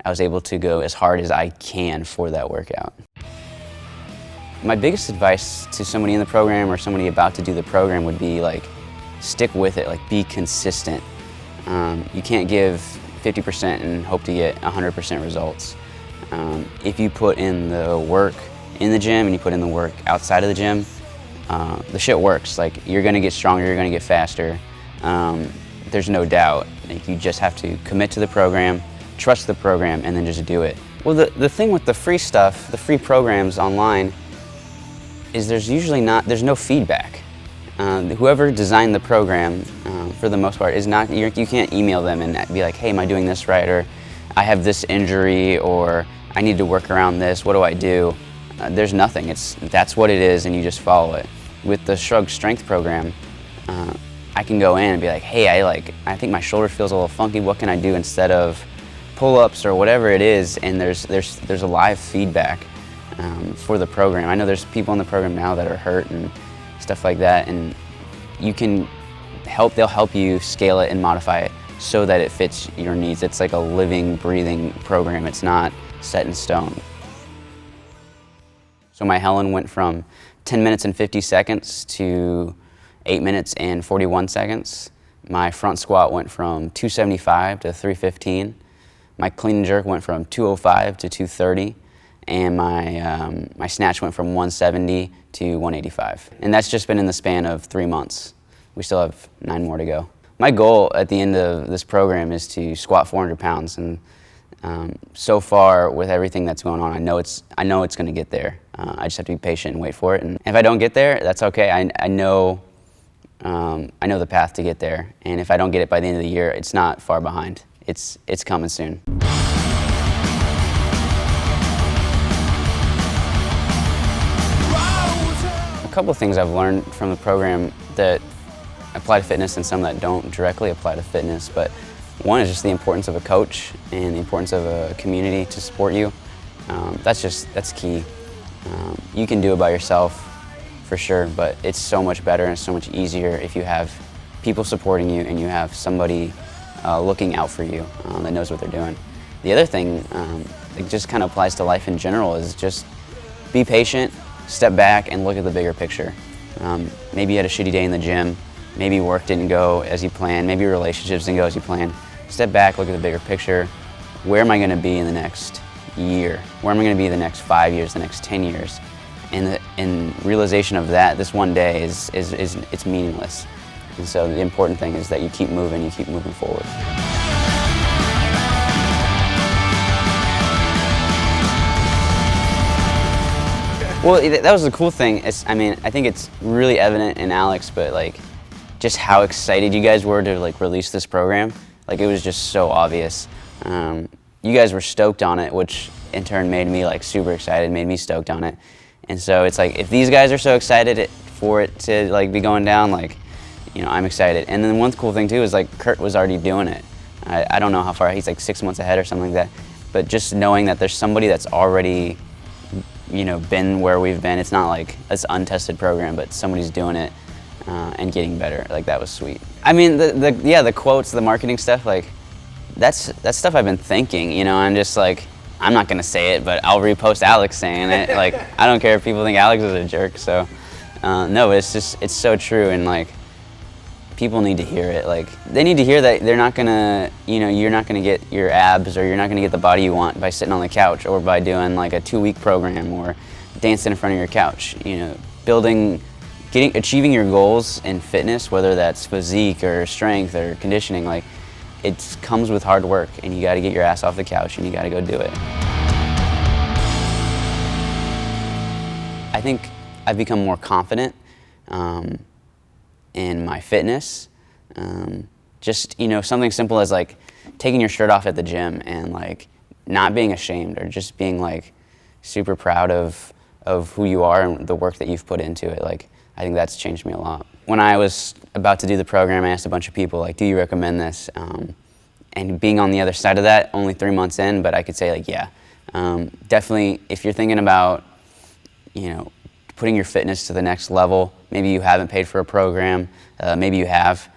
Speaker 6: I was able to go as hard as I can for that workout. My biggest advice to somebody in the program or somebody about to do the program would be stick with it, be consistent. You can't give 50% and hope to get 100% results. If you put in the work in the gym and you put in the work outside of the gym, the shit works. You're gonna get stronger, you're gonna get faster. There's no doubt. You just have to commit to the program, trust the program, and then just do it. Well, the thing with the free stuff, the free programs online, is there's no feedback. Whoever designed the program, for the most part, you can't email them and be like, hey, am I doing this right? Or I have this injury, or I need to work around this, what do I do? There's nothing, that's what it is, and you just follow it. With the Shrugged Strength program, I can go in and be like, hey, I think my shoulder feels a little funky, what can I do instead of pull-ups or whatever it is, and there's a live feedback for the program. I know there's people in the program now that are hurt and stuff like that, and they'll help you scale it and modify it so that it fits your needs. It's like a living, breathing program. It's not set in stone. So my Helen went from 10 minutes and 50 seconds to 8 minutes and 41 seconds. My front squat went from 275 to 315. My clean and jerk went from 205 to 230, and my snatch went from 170 to 185. And that's just been in the span of 3 months. We still have 9 more to go. My goal at the end of this program is to squat 400 pounds, and So far, with everything that's going on, I know it's going to get there. I just have to be patient and wait for it. And if I don't get there, that's okay. I know the path to get there. And if I don't get it by the end of the year, it's not far behind. It's coming soon. A couple of things I've learned from the program that apply to fitness and some that don't directly apply to fitness, but one is just the importance of a coach and the importance of a community to support you. That's key. You can do it by yourself for sure, but it's so much better and it's so much easier if you have people supporting you and you have somebody looking out for you that knows what they're doing. The other thing, it just kind of applies to life in general, is just be patient, step back and look at the bigger picture. Maybe you had a shitty day in the gym, maybe work didn't go as you planned, maybe your relationships didn't go as you planned. Step back, look at the bigger picture. Where am I going to be in the next year? Where am I going to be the next 5 years, the next 10 years? And the realization of that, this one day, it's meaningless. And so the important thing is that you keep moving forward. Well, that was the cool thing. I think it's really evident in Alex, but like, just how excited you guys were to like release this program. Like, it was just so obvious. You guys were stoked on it, which in turn made me like super excited, made me stoked on it. And so it's like, if these guys are so excited for it to like be going down, like, you know, I'm excited. And then one cool thing too is like Kurt was already doing it. I don't know how far, he's like 6 months ahead or something like that. But just knowing that there's somebody that's already, you know, been where we've been. It's not like it's an untested program, but somebody's doing it and getting better. Like, that was sweet. I mean, the quotes, the marketing stuff, like, that's stuff I've been thinking, you know. I'm just like, I'm not gonna say it, but I'll repost Alex saying it. Like, I don't care if people think Alex is a jerk. So no, it's so true, and like, people need to hear it. Like, they need to hear that they're not gonna, you know, you're not gonna get your abs, or you're not gonna get the body you want by sitting on the couch, or by doing like a 2-week program, or dancing in front of your couch. You know, achieving your goals in fitness, whether that's physique or strength or conditioning, like, it comes with hard work, and you got to get your ass off the couch and you got to go do it. I think I've become more confident in my fitness. Just, you know, something simple as like taking your shirt off at the gym and like not being ashamed, or just being like super proud of who you are and the work that you've put into it. Like, I think that's changed me a lot. When I was about to do the program, I asked a bunch of people, like, do you recommend this? And being on the other side of that, only 3 months in, but I could say, like, yeah. Definitely, if you're thinking about, you know, putting your fitness to the next level, maybe you haven't paid for a program, maybe you have.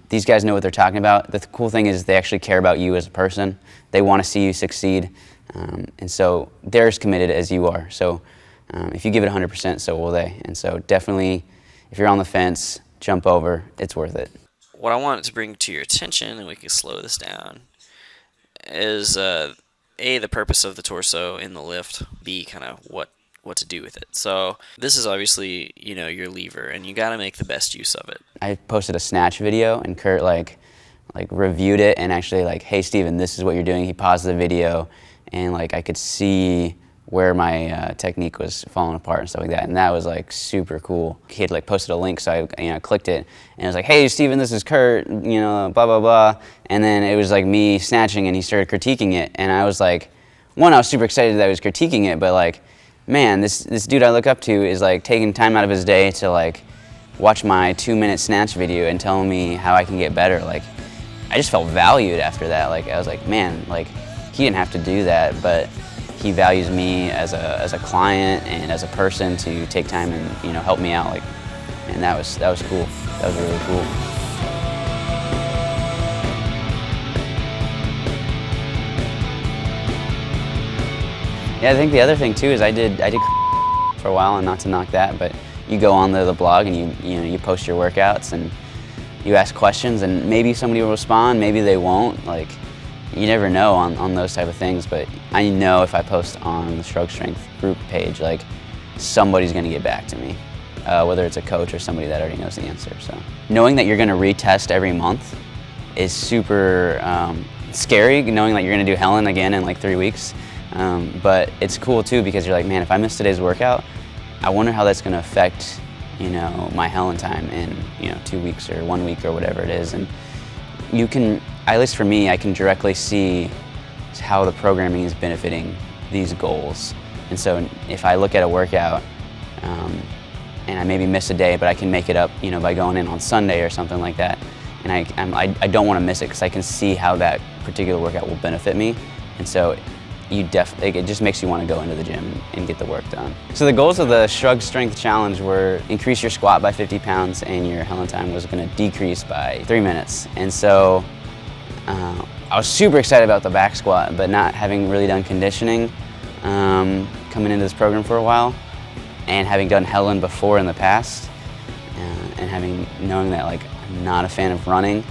Speaker 6: These guys know what they're talking about. The cool thing is they actually care about you as a person. They want to see you succeed. And so they're as committed as you are. So if you give it 100%, so will they. And so definitely, if you're on the fence, jump over. It's worth it.
Speaker 5: What I wanted to bring to your attention, and we can slow this down, is A, the purpose of the torso in the lift, B, kind of what to do with it. So this is obviously, you know, your lever, and you got to make the best use of it. I posted a snatch video, and Kurt like reviewed it, and actually like, hey Steven, this is what you're doing. He paused the video, and like I could see where my technique was falling apart and stuff like that, and that was like super cool. He had like posted a link, so I clicked it, and it was like, hey Steven, this is Kurt, you know, blah blah blah, and then it was like me snatching, and he started critiquing it, and I was like, one, I was super excited that I was critiquing it, but like, man, this dude I look up to is like taking time out of his day to like watch my 2-minute snatch video and telling me how I can get better. Like, I just felt valued after that. Like, I was like, man, like, he didn't have to do that, but he values me as a client and as a person to take time and, you know, help me out. Like, and that was cool. That was really cool. Yeah, I think the other thing too is I did for a while, and not to knock that, but you go on the blog and you post your workouts and you ask questions, and maybe somebody will respond, maybe they won't. Like, you never know on those type of things, but I know if I post on the Shrugged Strength group page, like, somebody's gonna get back to me, whether it's a coach or somebody that already knows the answer. So knowing that you're gonna retest every month is super
Speaker 6: scary knowing that you're going to do Helen again in like 3 weeks. But it's cool too because you're like, man, if I miss today's workout, I wonder how that's going to affect, my Helen time in, 2 weeks or 1 week or whatever it is. And you can, at least for me, I can directly see how the programming is benefiting these goals. And so if I look at a workout and I maybe miss a day, but I can make it up, by going in on Sunday or something like that, and I don't want to miss it because I can see how that particular workout will benefit me. And so it just makes you want to go into the gym and get the work done. So the goals of the Shrugged Strength Challenge were increase your squat by 50 pounds and your Helen time was going to decrease by 3 minutes. And so I was super excited about the back squat, but not having really done conditioning coming into this program for a while, and having done Helen before in the past, and knowing that like I'm not a fan of running,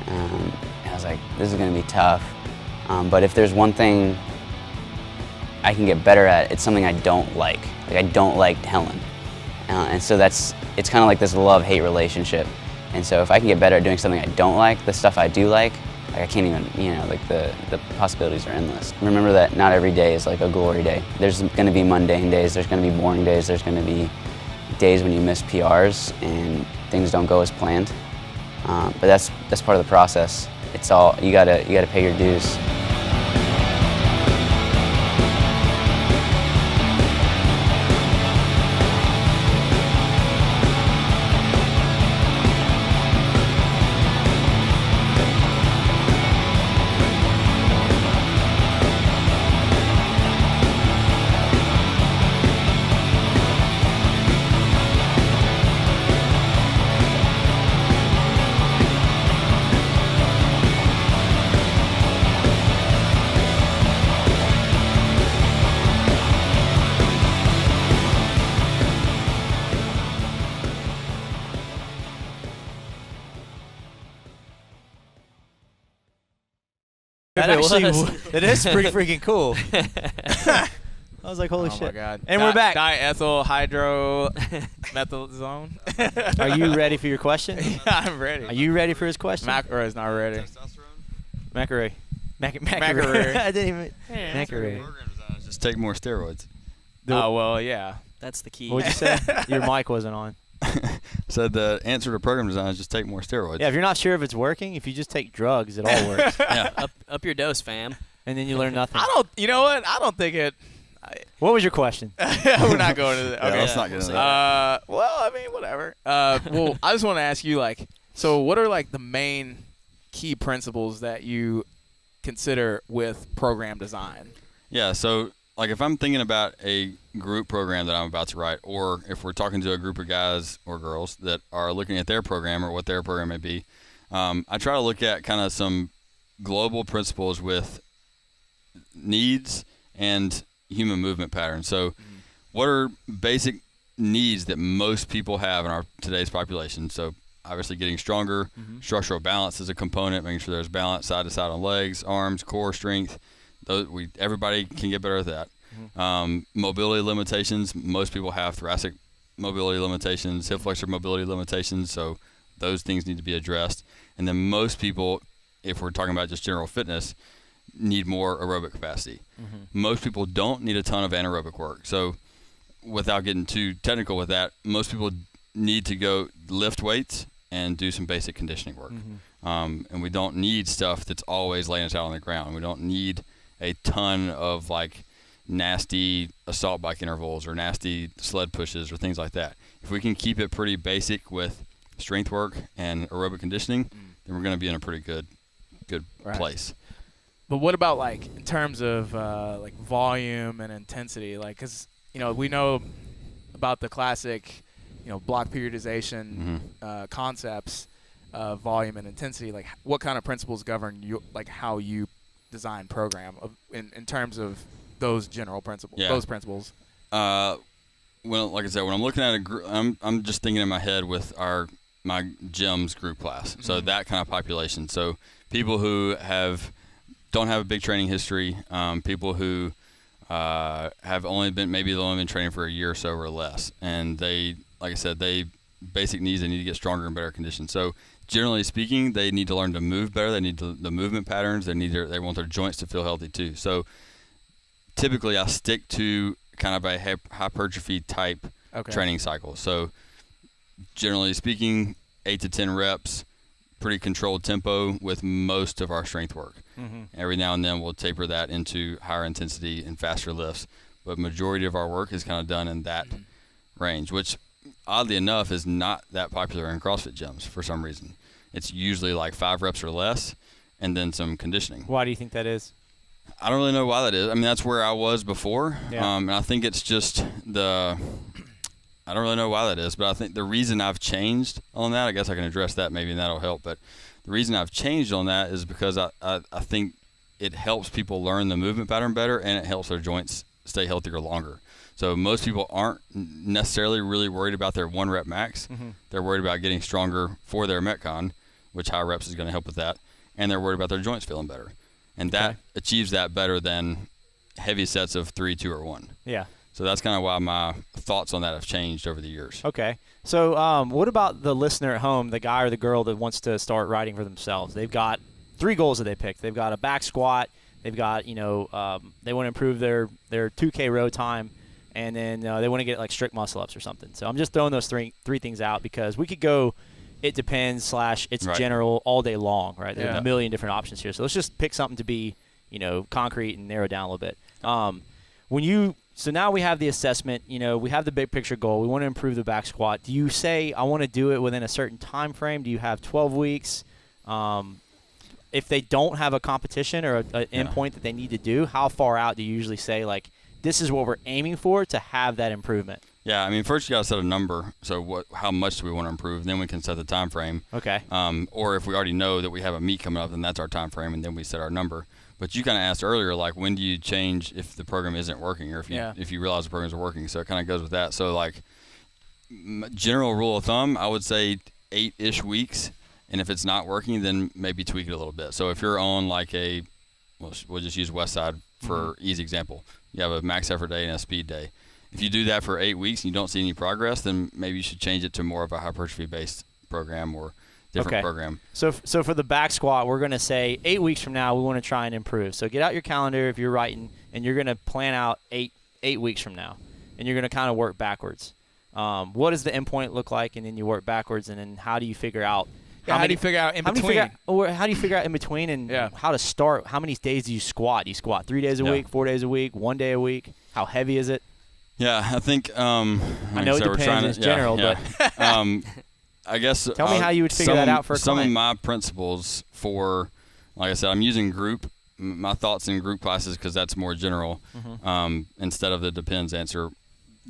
Speaker 6: I was like, this is going to be tough. But if there's one thing I can get better at, it's something I don't like. Like I don't like Helen, and so it's kind of like this love-hate relationship. And so if I can get better at doing something I don't like, the stuff I do like I can't even, like the possibilities are endless. Remember that not every day is like a glory day. There's going to be mundane days, there's going to be boring days, there's going to be days when you miss PRs and things don't go as planned. But that's part of the process. It's all, you gotta pay your dues.
Speaker 1: That is pretty freaking cool. I was like, holy shit.
Speaker 2: Oh my God.
Speaker 1: And we're back.
Speaker 2: Diethyl hydromethazone.
Speaker 1: Are you ready for your question?
Speaker 2: Yeah, I'm ready.
Speaker 1: Are you ready for his question?
Speaker 2: McElroy is not ready.
Speaker 1: McElroy.
Speaker 2: McElroy.
Speaker 1: I didn't even. McElroy.
Speaker 3: Just take more steroids.
Speaker 2: Oh, well, yeah.
Speaker 5: That's the key.
Speaker 1: What'd you say? Your mic wasn't on.
Speaker 3: So the answer to program design is just take more steroids.
Speaker 1: Yeah, if you're not sure if it's working, if you just take drugs, it all works.
Speaker 3: Yeah.
Speaker 5: Up your dose, fam.
Speaker 1: And then you learn nothing.
Speaker 2: You know what? I don't think it.
Speaker 1: What was your question?
Speaker 2: We're not going to that. Okay.
Speaker 3: Let's not get into that.
Speaker 2: Well, I mean, whatever. Well, I just want to ask you, like, so what are, like, the main key principles that you consider with program design?
Speaker 3: Yeah, so, like, if I'm thinking about a group program that I'm about to write, or if we're talking to a group of guys or girls that are looking at their program or what their program may be, I try to look at kind of some global principles with needs and human movement patterns. So what are basic needs that most people have in our today's population? So obviously getting stronger, structural balance is a component, making sure there's balance side to side on legs, arms, core strength. Everybody can get better at that. Mobility limitations, most people have thoracic mobility limitations, hip flexor mobility limitations, so those things need to be addressed. And then most people, if we're talking about just general fitness, need more aerobic capacity. Most people don't need a ton of anaerobic work. So without getting too technical with that, most people need to go lift weights and do some basic conditioning work. And we don't need stuff that's always laying us out on the ground. We don't need a ton of like nasty assault bike intervals or nasty sled pushes or things like that. If we can keep it pretty basic with strength work and aerobic conditioning, then we're going to be in a pretty good place.
Speaker 2: But what about, like, in terms of like volume and intensity? Like, because we know about the classic block periodization concepts of volume and intensity. Like, what kind of principles govern how you design program in terms of those general principles?
Speaker 3: Yeah.
Speaker 2: Those principles.
Speaker 3: Well, like I said, when I'm looking at a group, I'm just thinking in my head with my gym's group class. So that kind of population. So people who don't have a big training history, people who have only been training for a year or so or less, and they, like I said, they basic needs. They need to get stronger and better condition. So generally speaking, they need to learn to move better. They need the movement patterns. They want their joints to feel healthy too. So typically I stick to kind of a hypertrophy type training cycle. So generally speaking, 8 to 10 reps, pretty controlled tempo with most of our strength work. Every now and then we'll taper that into higher intensity and faster lifts, but majority of our work is kind of done in that range, which oddly enough is not that popular in CrossFit gyms for some reason. It's usually like 5 reps or less and then some conditioning.
Speaker 1: Why do you think that is?
Speaker 3: I don't really know why that is. I mean, that's where I was before. And I think it's just I don't really know why that is, but I think the reason I've changed on that, I guess I can address that maybe, and that'll help. But the reason I've changed on that is because I think it helps people learn the movement pattern better, and it helps their joints stay healthier longer. So most people aren't necessarily really worried about their 1 rep max. They're worried about getting stronger for their Metcon, which high reps is going to help with that, and they're worried about their joints feeling better. And that achieves that better than heavy sets of 3, 2, or 1.
Speaker 1: Yeah.
Speaker 3: So that's kind of why my thoughts on that have changed over the years.
Speaker 1: Okay. So what about the listener at home, the guy or the girl that wants to start riding for themselves? They've got 3 goals that they picked. They've got a back squat. They've got, they want to improve their 2K row time, and then they want to get like strict muscle ups or something. So I'm just throwing those three things out because we could go it depends / it's general all day long, right? There's a million different options here. So let's just pick something to be, concrete and narrow down a little bit. So now we have the assessment, we have the big picture goal. We want to improve the back squat. Do you say I want to do it within a certain time frame? Do you have 12 weeks? If they don't have a competition or an endpoint that they need to do, how far out do you usually say, like, this is what we're aiming for to have that improvement?
Speaker 3: Yeah, I mean, first you got to set a number. So how much do we want to improve? Then we can set the time frame.
Speaker 1: Okay.
Speaker 3: Or if we already know that we have a meet coming up, then that's our time frame, and then we set our number. But you kind of asked earlier, like, when do you change if the program isn't working, or if you realize the programs are working? So it kind of goes with that. So, like, general rule of thumb, I would say 8-ish weeks. And if it's not working, then maybe tweak it a little bit. So if you're on like we'll just use West Side for easy example. You have a max effort day and a speed day. If you do that for 8 weeks and you don't see any progress, then maybe you should change it to more of a hypertrophy-based program or different program. So
Speaker 1: for the back squat, we're going to say 8 weeks from now we want to try and improve. So get out your calendar if you're writing, and you're going to plan out eight weeks from now, and you're going to kind of work backwards. What does the endpoint look like, and then you work backwards, and then how do you figure out
Speaker 2: how do you figure out in between?
Speaker 1: How do you figure out in between and how to start? How many days do you squat? Do you squat 3 days a week, 4 days a week, 1 day a week? How heavy is it?
Speaker 3: Yeah, I think
Speaker 1: I know it depends in general, but
Speaker 3: I guess
Speaker 1: tell me how you would figure that out for a
Speaker 3: some
Speaker 1: client.
Speaker 3: of my principles for, like I said, I'm using my thoughts in group classes because that's more general instead of the depends answer.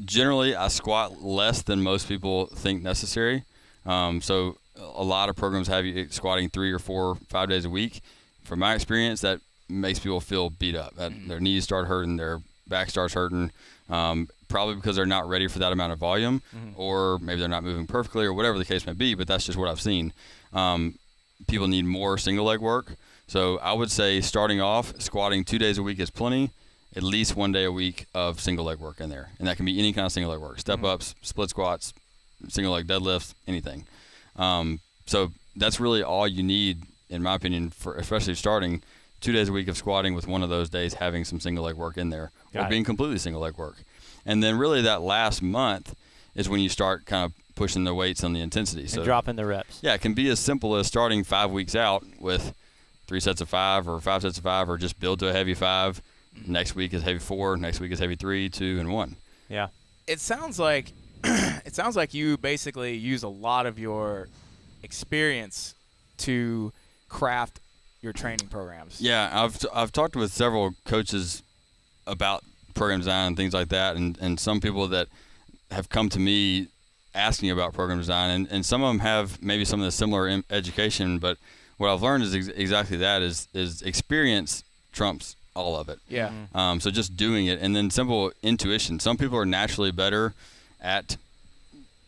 Speaker 3: Generally, I squat less than most people think necessary. So a lot of programs have you squatting 3 or 4, 5 days a week. From my experience, that makes people feel beat up. Their knees start hurting, their back starts hurting, probably because they're not ready for that amount of volume, or maybe they're not moving perfectly, or whatever the case may be. But that's just what I've seen. People need more single leg work. So I would say starting off, squatting 2 days a week is plenty. At least 1 day a week of single leg work in there, and that can be any kind of single leg work: step ups, split squats, single leg deadlifts, anything. So that's really all you need, in my opinion, for especially starting 2 days a week of squatting with one of those days having some single leg work in there, or being completely single leg work. And then really that last month is when you start kind of pushing the weights on the intensity.
Speaker 1: So dropping the reps.
Speaker 3: Yeah, it can be as simple as starting 5 weeks out with 3 sets of 5 or 5 sets of 5, or just build to a heavy 5. Next week is heavy 4. Next week is heavy 3, 2, and 1.
Speaker 1: Yeah.
Speaker 2: It sounds like you basically use a lot of your experience to craft your training programs.
Speaker 3: Yeah, I've talked with several coaches about program design and things like that, and some people that have come to me asking about program design, and some of them have maybe some of the similar education, but what I've learned is exactly that is experience trumps all of it.
Speaker 2: Yeah.
Speaker 3: So just doing it, and then simple intuition. Some people are naturally better at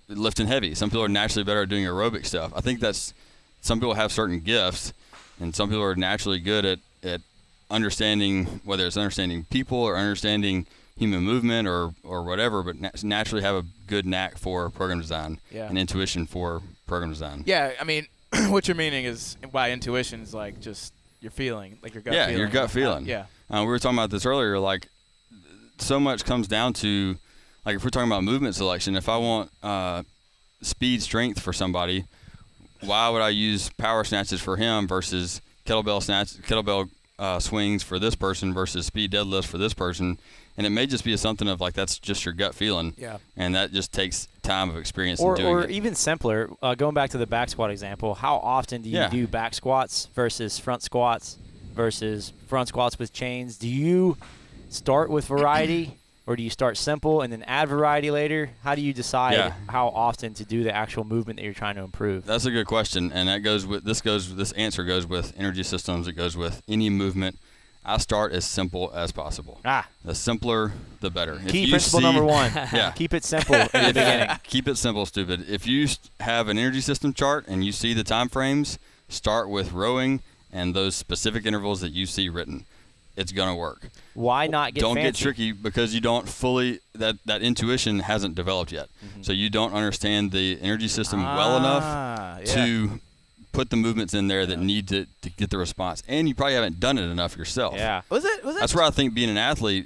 Speaker 3: lifting heavy. Some people are naturally better at doing aerobic stuff. I think that's, some people have certain gifts, and some people are naturally good at understanding, whether it's understanding people or understanding human movement or whatever, but naturally have a good knack for program design and intuition for program design.
Speaker 2: Yeah, I mean, what you're meaning is by intuition is like just your feeling, like your gut feeling.
Speaker 3: Yeah, your gut feeling. We were talking about this earlier, like so much comes down to, like if we're talking about movement selection, if I want speed strength for somebody, why would I use power snatches for him versus kettlebell swings for this person versus speed deadlifts for this person? And it may just be something of like that's just your gut feeling, and that just takes time of experience in doing it.
Speaker 1: Or even simpler, going back to the back squat example, how often do you do back squats versus front squats with chains? Do you start with variety, or do you start simple and then add variety later? How do you decide how often to do the actual movement that you're trying to improve?
Speaker 3: That's a good question, and that goes with this answer goes with energy systems. It goes with any movement. I start as simple as possible. The simpler, the better.
Speaker 1: Key principle number one. Keep it simple in the beginning.
Speaker 3: Keep it simple, stupid. If you have an energy system chart and you see the time frames, start with rowing and those specific intervals that you see written. It's going to work.
Speaker 1: Why not get
Speaker 3: Don't
Speaker 1: fancy?
Speaker 3: get tricky because you don't fully – that intuition hasn't developed yet. So you don't understand the energy system well enough to – put the movements in there that need to get the response, and you probably haven't done it enough yourself.
Speaker 2: Was it
Speaker 3: That's where I think being an athlete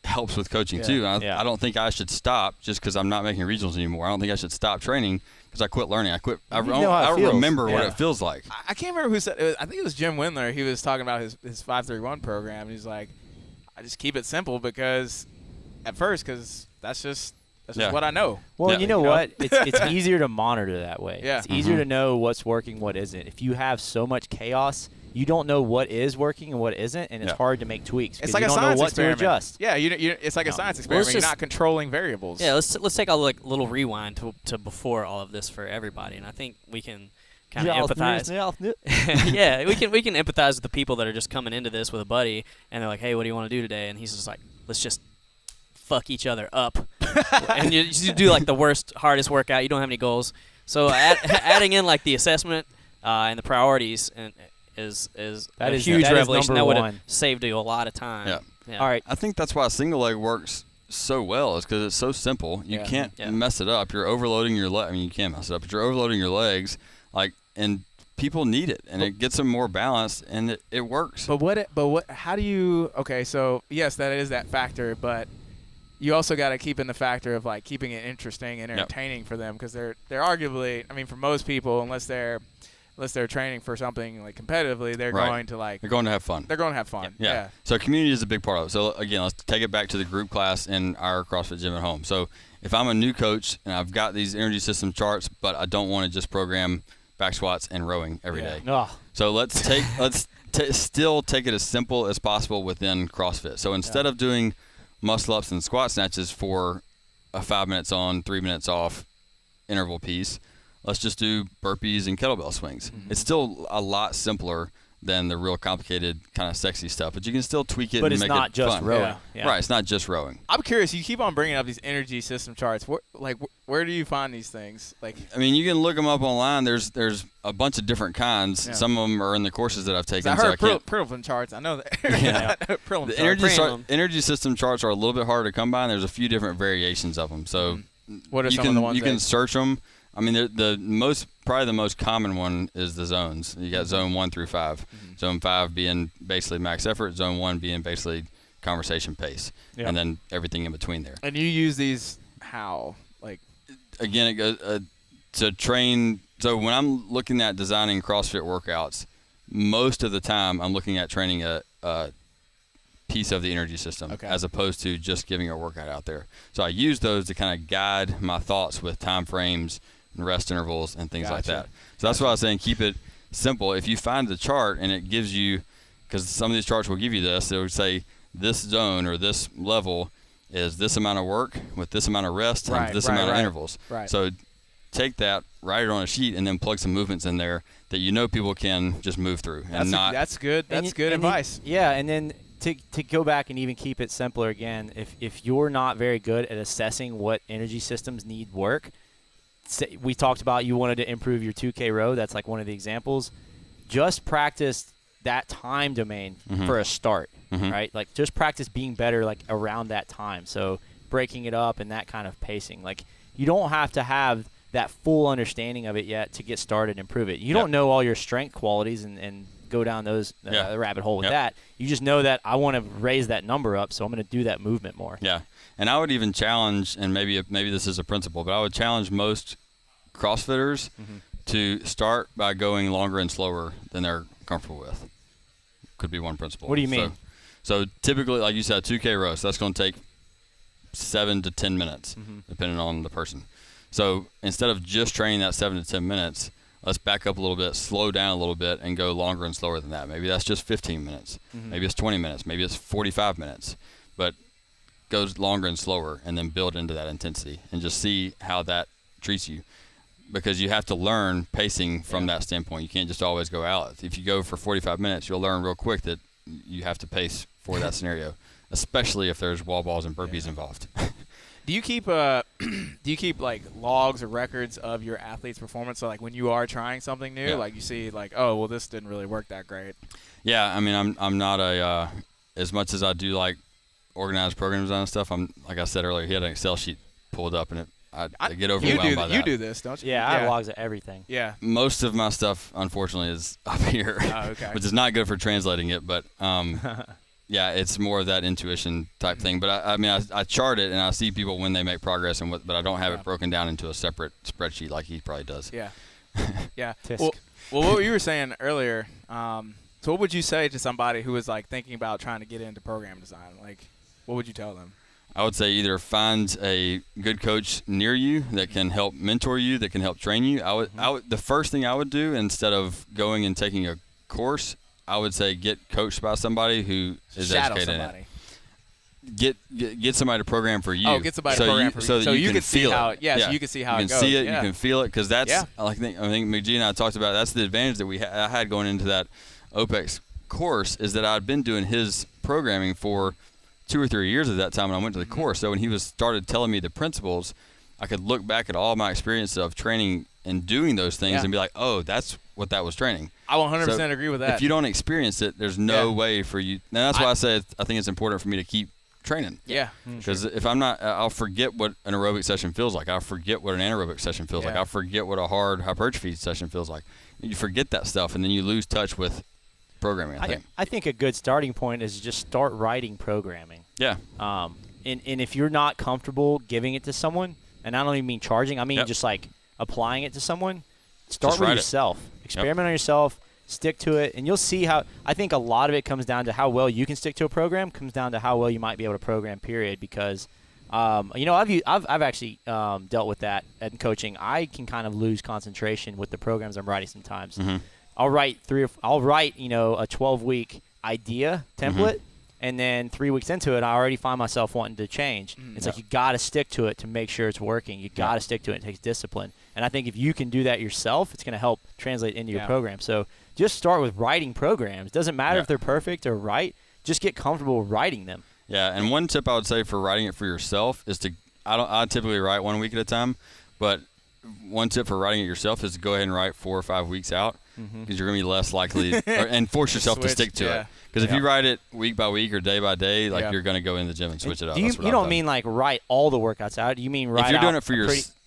Speaker 3: helps with coaching too. I don't think I should stop just because I'm not making regionals anymore. I don't think I should stop training because I quit learning. I don't remember what it feels like.
Speaker 2: I can't remember who said it. I think it was Jim Windler. He was talking about his 531 program. And he's like, I just keep it simple because that's just what I know.
Speaker 1: Well, you know what? It's easier to monitor that way.
Speaker 2: Yeah.
Speaker 1: It's easier to know what's working, what isn't. If you have so much chaos, you don't know what is working and what isn't, and it's hard to make tweaks.
Speaker 2: It's like
Speaker 1: you
Speaker 2: a
Speaker 1: don't
Speaker 2: science
Speaker 1: know what
Speaker 2: experiment.
Speaker 1: to adjust.
Speaker 2: Yeah, it's like a science experiment. You're not controlling variables.
Speaker 7: Yeah, let's take a little rewind to before all of this for everybody, and I think we can kind of empathize. Yeah, we can empathize with the people that are just coming into this with a buddy, and they're like, "Hey, what do you want to do today?" And he's just like, "Let's just fuck each other up." And you do like the worst, hardest workout. You don't have any goals. So adding in like the assessment and the priorities is a huge revelation. That would have saved you a lot of time.
Speaker 3: Yeah. All right. I think that's why single leg works so well is because it's so simple. You can't mess it up. You're overloading your leg. I mean, you can mess it up, but you're overloading your legs. And people need it, and it gets them more balanced, and it works.
Speaker 2: How do you? Okay, so yes, that is that factor, but you also got to keep in the factor of like keeping it interesting and entertaining for them because they're arguably, I mean, for most people, unless they're training for something like competitively, they're going to have fun. They're going to have fun. Yeah.
Speaker 3: So community is a big part of it. So again, let's take it back to the group class in our CrossFit gym at home. So if I'm a new coach and I've got these energy system charts, but I don't want to just program back squats and rowing every day. So let's still take it as simple as possible within CrossFit. So instead of doing muscle ups and squat snatches for a 5 minutes on, 3 minutes off interval piece, let's just do burpees and kettlebell swings. It's still a lot simpler than the real complicated kind of sexy stuff, but you can still tweak it and make it fun.
Speaker 1: But it's not just rowing.
Speaker 3: Right, it's not just rowing.
Speaker 2: I'm curious, you keep on bringing up these energy system charts. Where do you find these things?
Speaker 3: I mean, you can look them up online. There's a bunch of different kinds. Yeah. Some of them are in the courses that I've taken.
Speaker 2: I heard Perlman charts. I know that.
Speaker 3: The energy system charts are a little bit harder to come by, and there's a few different variations of them. So
Speaker 2: what are some of the ones
Speaker 3: you can search them? I mean, probably the most common one is the zones. You got zone 1 through 5. Zone 5 being basically max effort. Zone 1 being basically conversation pace, and then everything in between there.
Speaker 2: And you use these how?
Speaker 3: Again, it goes to train. So when I'm looking at designing CrossFit workouts, most of the time I'm looking at training a piece of the energy system as opposed to just giving a workout out there. So I use those to kind of guide my thoughts with time frames and rest intervals and things like that. So that's why I was saying keep it simple. If you find the chart and it gives you, because some of these charts will give you this, it would say this zone or this level is this amount of work with this amount of rest and this amount of intervals. So take that, write it on a sheet, and then plug some movements in there that you know people can just move through.
Speaker 2: That's good. That's good advice.
Speaker 1: And then to go back and even keep it simpler again, if you're not very good at assessing what energy systems need work, we talked about you wanted to improve your 2K row. That's like one of the examples. Just practice that time domain for a start, right? Like just practice being better like around that time. So breaking it up and that kind of pacing. Like you don't have to have that full understanding of it yet to get started and improve it. You don't know all your strength qualities and go down those the rabbit hole with that. You just know that I want to raise that number up, so I'm going to do that movement more. Yeah,
Speaker 3: and I would even challenge, and maybe this is a principle, but I would challenge most CrossFitters to start by going longer and slower than they're comfortable with. Could be one principle.
Speaker 1: What do you mean?
Speaker 3: So typically, like you said, 2K row, so that's going to take 7 to 10 minutes, depending on the person. So instead of just training that 7 to 10 minutes, let's back up a little bit, slow down a little bit, and go longer and slower than that. Maybe that's just 15 minutes. Maybe it's 20 minutes. Maybe it's 45 minutes. But goes longer and slower, and then build into that intensity and just see how that treats you. Because you have to learn pacing from that standpoint. You can't just always go out. If you go for 45 minutes, you'll learn real quick that you have to pace for that scenario, especially if there's wall balls and burpees involved.
Speaker 2: Do you keep like logs or records of your athlete's performance? So like when you are trying something new, like you see like, oh well, this didn't really work that great.
Speaker 3: Yeah, I mean I'm not a as much as I do like organized program design and stuff. I'm like I said earlier, he had an Excel sheet pulled up and I get overwhelmed by that.
Speaker 2: You do this, don't you?
Speaker 1: Yeah, I have logs of everything.
Speaker 2: Yeah.
Speaker 3: Most of my stuff, unfortunately, is up here, which is not good for translating it, but. Yeah, it's more of that intuition type thing. But I chart it and I see people when they make progress but I don't have it broken down into a separate spreadsheet like he probably does.
Speaker 2: Yeah. Yeah. Well, what you were saying earlier, so what would you say to somebody who is like thinking about trying to get into program design? Like, what would you tell them?
Speaker 3: I would say either find a good coach near you that can help mentor you, that can help train you. The first thing I would do instead of going and taking a course, I would say get coached by somebody who is educated in it. Get somebody to program for you.
Speaker 2: Oh, get somebody to program for you.
Speaker 3: So you can feel it.
Speaker 2: So you can see how it goes.
Speaker 3: You can see it. You can feel it because that's. I think McGee and I talked about. That's the advantage that I had going into that OPEX course is that I'd been doing his programming for 2 or 3 years at that time when I went to the course. So when he started telling me the principles, I could look back at all my experience of training and doing those things and be like, oh, that's what that was training.
Speaker 2: I 100% agree with that.
Speaker 3: If you don't experience it, there's no way for you. And that's why I say I think it's important for me to keep training.
Speaker 2: Yeah.
Speaker 3: Because if I'm not, I'll forget what an aerobic session feels like. I'll forget what an anaerobic session feels like. I'll forget what a hard hypertrophy session feels like. You forget that stuff, and then you lose touch with programming,
Speaker 1: I think a good starting point is just start writing programming.
Speaker 3: Yeah.
Speaker 1: And if you're not comfortable giving it to someone, and I don't even mean charging, I mean just like applying it to someone, start with yourself. Experiment on yourself, stick to it, and you'll see how – I think a lot of it comes down to how well you can stick to a program, comes down to how well you might be able to program, period, because I've actually dealt with that in coaching. I can kind of lose concentration with the programs I'm writing sometimes. I'll write a 12-week idea template, and then 3 weeks into it, I already find myself wanting to change. It's like you got to stick to it to make sure it's working. You got to stick to it. It takes discipline. And I think if you can do that yourself, it's going to help translate into your program. So just start with writing programs. Doesn't matter if they're perfect or right. Just get comfortable writing them.
Speaker 3: Yeah, and one tip I would say for writing it for yourself is to I typically write 1 week at a time, but one tip for writing it yourself is to go ahead and write 4 or 5 weeks out. Because you're going to be less likely and force yourself to stick to it. Because if you write it week by week or day by day, like you're going to go in the gym and switch it up.
Speaker 1: You don't mean like write all the workouts out. You mean write
Speaker 3: if you're doing it for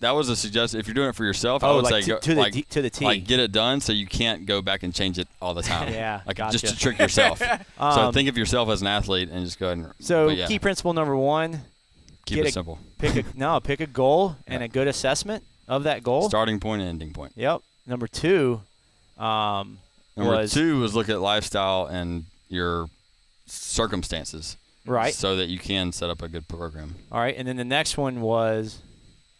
Speaker 3: that was a suggestion. If you're doing it for yourself, I would say
Speaker 1: to the T.
Speaker 3: Like get it done so you can't go back and change it all the time.
Speaker 1: Gotcha.
Speaker 3: Just to trick yourself. So think of yourself as an athlete and just go ahead and.
Speaker 1: So key principle number 1.
Speaker 3: Keep it simple.
Speaker 1: Pick a goal and a good assessment of that goal.
Speaker 3: Starting point and ending point.
Speaker 1: Yep. Number 2.
Speaker 3: Number 2 was look at lifestyle and your circumstances.
Speaker 1: Right.
Speaker 3: So that you can set up a good program.
Speaker 1: All right. And then the next one was,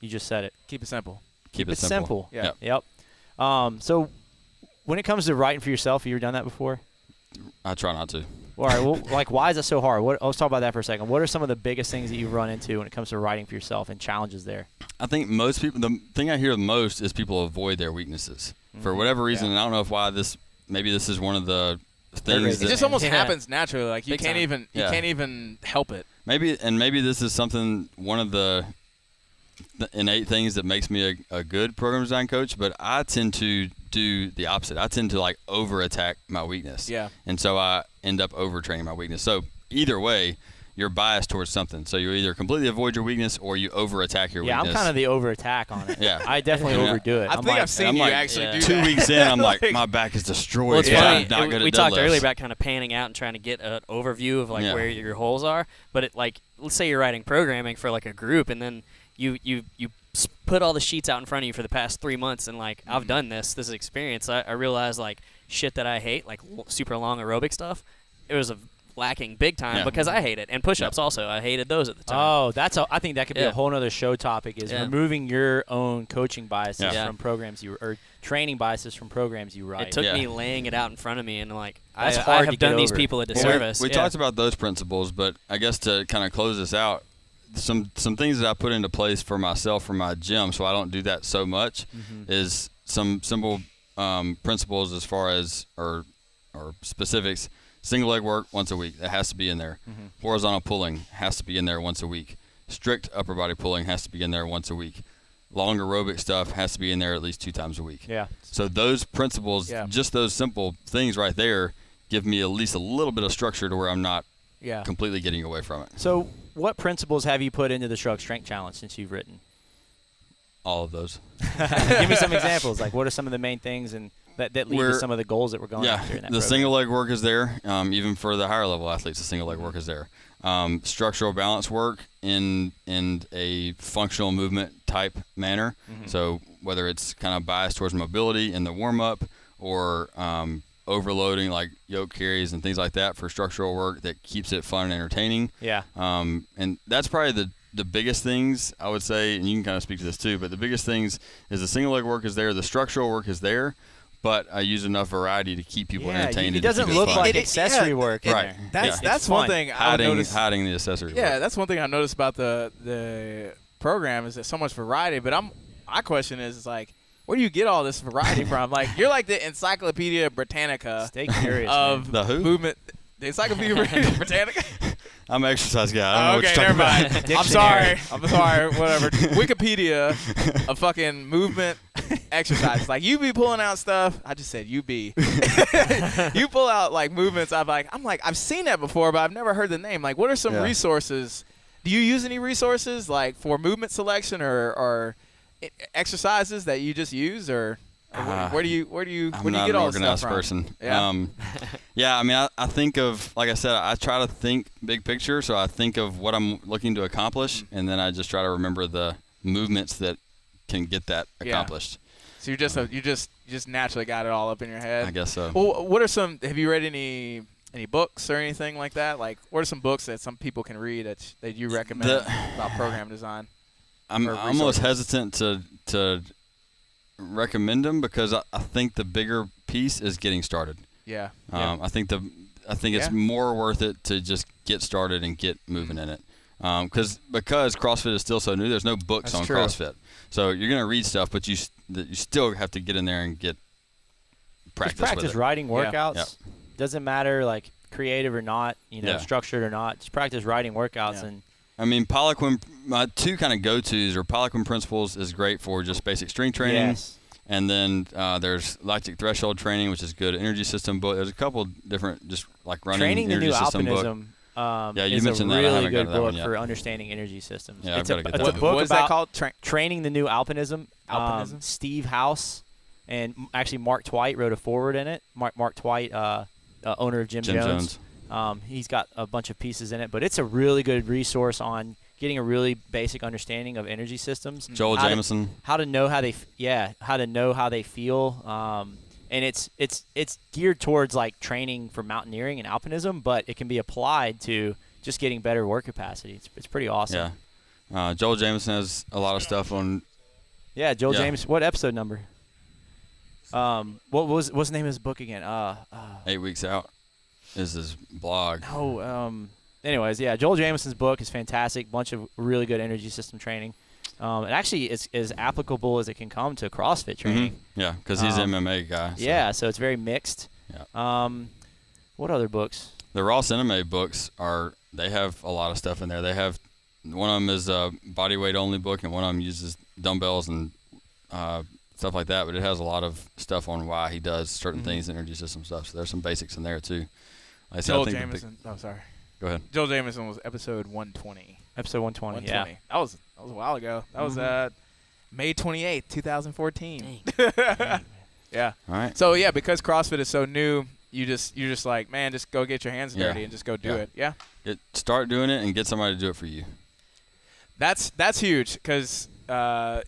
Speaker 1: you just said it.
Speaker 2: Keep it simple.
Speaker 3: Keep it simple.
Speaker 2: Yeah.
Speaker 1: Yep. So when it comes to writing for yourself, have you ever done that before?
Speaker 3: I try not to.
Speaker 1: All right. Well, like, why is that so hard? Let's talk about that for a second. What are some of the biggest things that you run into when it comes to writing for yourself and challenges there?
Speaker 3: I think most people, the thing I hear the most is people avoid their weaknesses. For whatever reason, and I don't know why maybe this is one of the things that
Speaker 2: it just almost happens naturally. Like you can't even help it.
Speaker 3: Maybe this is one of the innate things that makes me a good program design coach. But I tend to do the opposite. I tend to like over attack my weakness.
Speaker 2: Yeah.
Speaker 3: And so I end up overtraining my weakness. So either way, you're biased towards something. So you either completely avoid your weakness or you over attack your weakness.
Speaker 1: Yeah, I'm kind of the over attack on it.
Speaker 3: Yeah.
Speaker 1: I definitely overdo it.
Speaker 2: I think I've seen you
Speaker 3: like,
Speaker 2: actually do
Speaker 3: 2
Speaker 2: that.
Speaker 3: weeks in, I'm like, my back is destroyed.
Speaker 7: Well, it's funny.
Speaker 3: I'm not good
Speaker 7: We
Speaker 3: at
Speaker 7: talked
Speaker 3: deadlifts.
Speaker 7: earlier about kind of panning out and trying to get an overview of like where your holes are. But it like, let's say you're writing programming for like a group, and then you put all the sheets out in front of you for the past 3 months, and like I've done this is experience. I realized like shit that I hate, like super long aerobic stuff. It was lacking big time because I hate it, and push-ups also. I hated those at the time.
Speaker 1: Oh, I think that could be a whole other show topic is removing your own coaching biases from programs or training biases from programs you write.
Speaker 7: It took me laying it out in front of me, and like
Speaker 1: That's
Speaker 7: I
Speaker 1: hard
Speaker 7: have
Speaker 1: to
Speaker 7: done
Speaker 1: get
Speaker 7: these
Speaker 1: over.
Speaker 7: people a disservice.
Speaker 3: We talked about those principles, but I guess to kind of close this out, some things that I put into place for myself for my gym, so I don't do that so much, is some simple principles as far as or specifics. Single leg work once a week. That has to be in there. Horizontal pulling has to be in there once a week. Strict upper body pulling has to be in there once a week. Long aerobic stuff has to be in there at least 2 times a week.
Speaker 1: Yeah.
Speaker 3: So those principles, just those simple things right there, give me at least a little bit of structure to where I'm not completely getting away from it.
Speaker 1: So what principles have you put into the Shrug Strength Challenge since you've written?
Speaker 3: All of those.
Speaker 1: Give me some examples. Like what are some of the main things and that lead to some of the goals that we're going after in that
Speaker 3: the
Speaker 1: program?
Speaker 3: single leg work is there. Even for the higher level athletes, the single leg work is there. Structural balance work in a functional movement type manner. So whether it's kind of biased towards mobility in the warm up or overloading like yoke carries and things like that for structural work that keeps it fun and entertaining.
Speaker 1: Yeah.
Speaker 3: And that's probably the biggest things I would say, and you can kind of speak to this too, but the biggest things is the single leg work is there, the structural work is there, but I use enough variety to keep people entertained.
Speaker 1: It doesn't look like accessory work in there.
Speaker 2: That's one thing
Speaker 3: hiding the accessory work.
Speaker 2: Yeah, that's one thing I noticed about the program is that so much variety. But my question is like, where do you get all this variety from? Like, you're like the Encyclopedia Britannica
Speaker 1: Stay curious,
Speaker 2: of
Speaker 3: the who?
Speaker 2: movement. The Encyclopedia Britannica.
Speaker 3: I'm an exercise guy. I don't know what
Speaker 2: okay,
Speaker 3: you're
Speaker 2: never
Speaker 3: talking
Speaker 2: mind.
Speaker 3: about.
Speaker 2: I'm sorry. Whatever. Wikipedia of fucking movement exercises. Like, you be pulling out stuff. I just said you be. You pull out like movements. I'm like, I've seen that before, but I've never heard the name. Like, what are some resources? Do you use any resources like for movement selection or exercises that you just use, or where do you get all this stuff from?
Speaker 3: I'm not an organized person.
Speaker 2: Yeah.
Speaker 3: I mean, I think of, like I said, I try to think big picture, so I think of what I'm looking to accomplish, and then I just try to remember the movements that can get that accomplished.
Speaker 2: So you just naturally got it all up in your head.
Speaker 3: I guess so.
Speaker 2: Well, what are some? Have you read any books or anything like that? Like, what are some books that some people can read that you recommend about program design?
Speaker 3: I'm almost hesitant to recommend them because I think the bigger piece is getting started.
Speaker 2: Yeah.
Speaker 3: I think it's more worth it to just get started and get moving in it. Because CrossFit is still so new, there's no books on CrossFit. So you're gonna read stuff, but you still have to get in there and get practice.
Speaker 1: Just practice
Speaker 3: with it.
Speaker 1: writing workouts.
Speaker 3: Yep.
Speaker 1: Doesn't matter like creative or not, structured or not. Just practice writing workouts and.
Speaker 3: I mean, Poliquin, my 2 kind of go-tos are Poliquin Principles is great for just basic strength training.
Speaker 1: Yes.
Speaker 3: And then there's lactic threshold training, which is good. Energy system book. There's a couple different, just like running
Speaker 1: Training
Speaker 3: energy
Speaker 1: the New
Speaker 3: system
Speaker 1: Alpinism
Speaker 3: you
Speaker 1: is
Speaker 3: mentioned
Speaker 1: a
Speaker 3: that. I
Speaker 1: really
Speaker 3: haven't
Speaker 1: good
Speaker 3: got to that
Speaker 1: book
Speaker 3: one yet.
Speaker 1: for understanding energy systems.
Speaker 3: Yeah,
Speaker 1: it's
Speaker 3: I've got to get
Speaker 1: it's
Speaker 3: that
Speaker 1: a
Speaker 3: one.
Speaker 1: book
Speaker 2: What is
Speaker 1: about
Speaker 2: that called?
Speaker 1: Training the New Alpinism.
Speaker 2: Alpinism?
Speaker 1: Steve House and actually Mark Twight wrote a foreword in it. Mark Twight, owner of Jim Jones. He's got a bunch of pieces in it, but it's a really good resource on getting a really basic understanding of energy systems.
Speaker 3: Joel Jamieson.
Speaker 1: How to know how they feel. And it's geared towards like training for mountaineering and alpinism, but it can be applied to just getting better work capacity. It's pretty awesome.
Speaker 3: Yeah. Joel Jamieson has a lot of stuff on.
Speaker 1: Yeah, Joel James. What episode number? What's the name of his book again?
Speaker 3: 8 Weeks Out is his blog.
Speaker 1: Anyways, yeah, Joel Jamieson's book is fantastic. Bunch of really good energy system training. It actually is as applicable as it can come to CrossFit training.
Speaker 3: Mm-hmm. Yeah, because he's an MMA guy. So.
Speaker 1: Yeah, so it's very mixed.
Speaker 3: Yeah.
Speaker 1: What other books?
Speaker 3: The Raw MMA books they have a lot of stuff in there. They have one of them is a body weight only book, and one of them uses dumbbells and stuff like that, but it has a lot of stuff on why he does certain things, energy system stuff. So there's some basics in there too. Like I said,
Speaker 2: Joel Jameson. Oh, sorry.
Speaker 3: Go ahead.
Speaker 2: Joel Jameson was episode 120.
Speaker 1: Episode 120. Yeah.
Speaker 2: That was a while ago. That was May 28th, 2014. Yeah.
Speaker 3: All right.
Speaker 2: So yeah, because CrossFit is so new, you're just like, man, just go get your hands dirty and just go do it. Yeah.
Speaker 3: Start doing it and get somebody to do it for you.
Speaker 2: That's huge because I've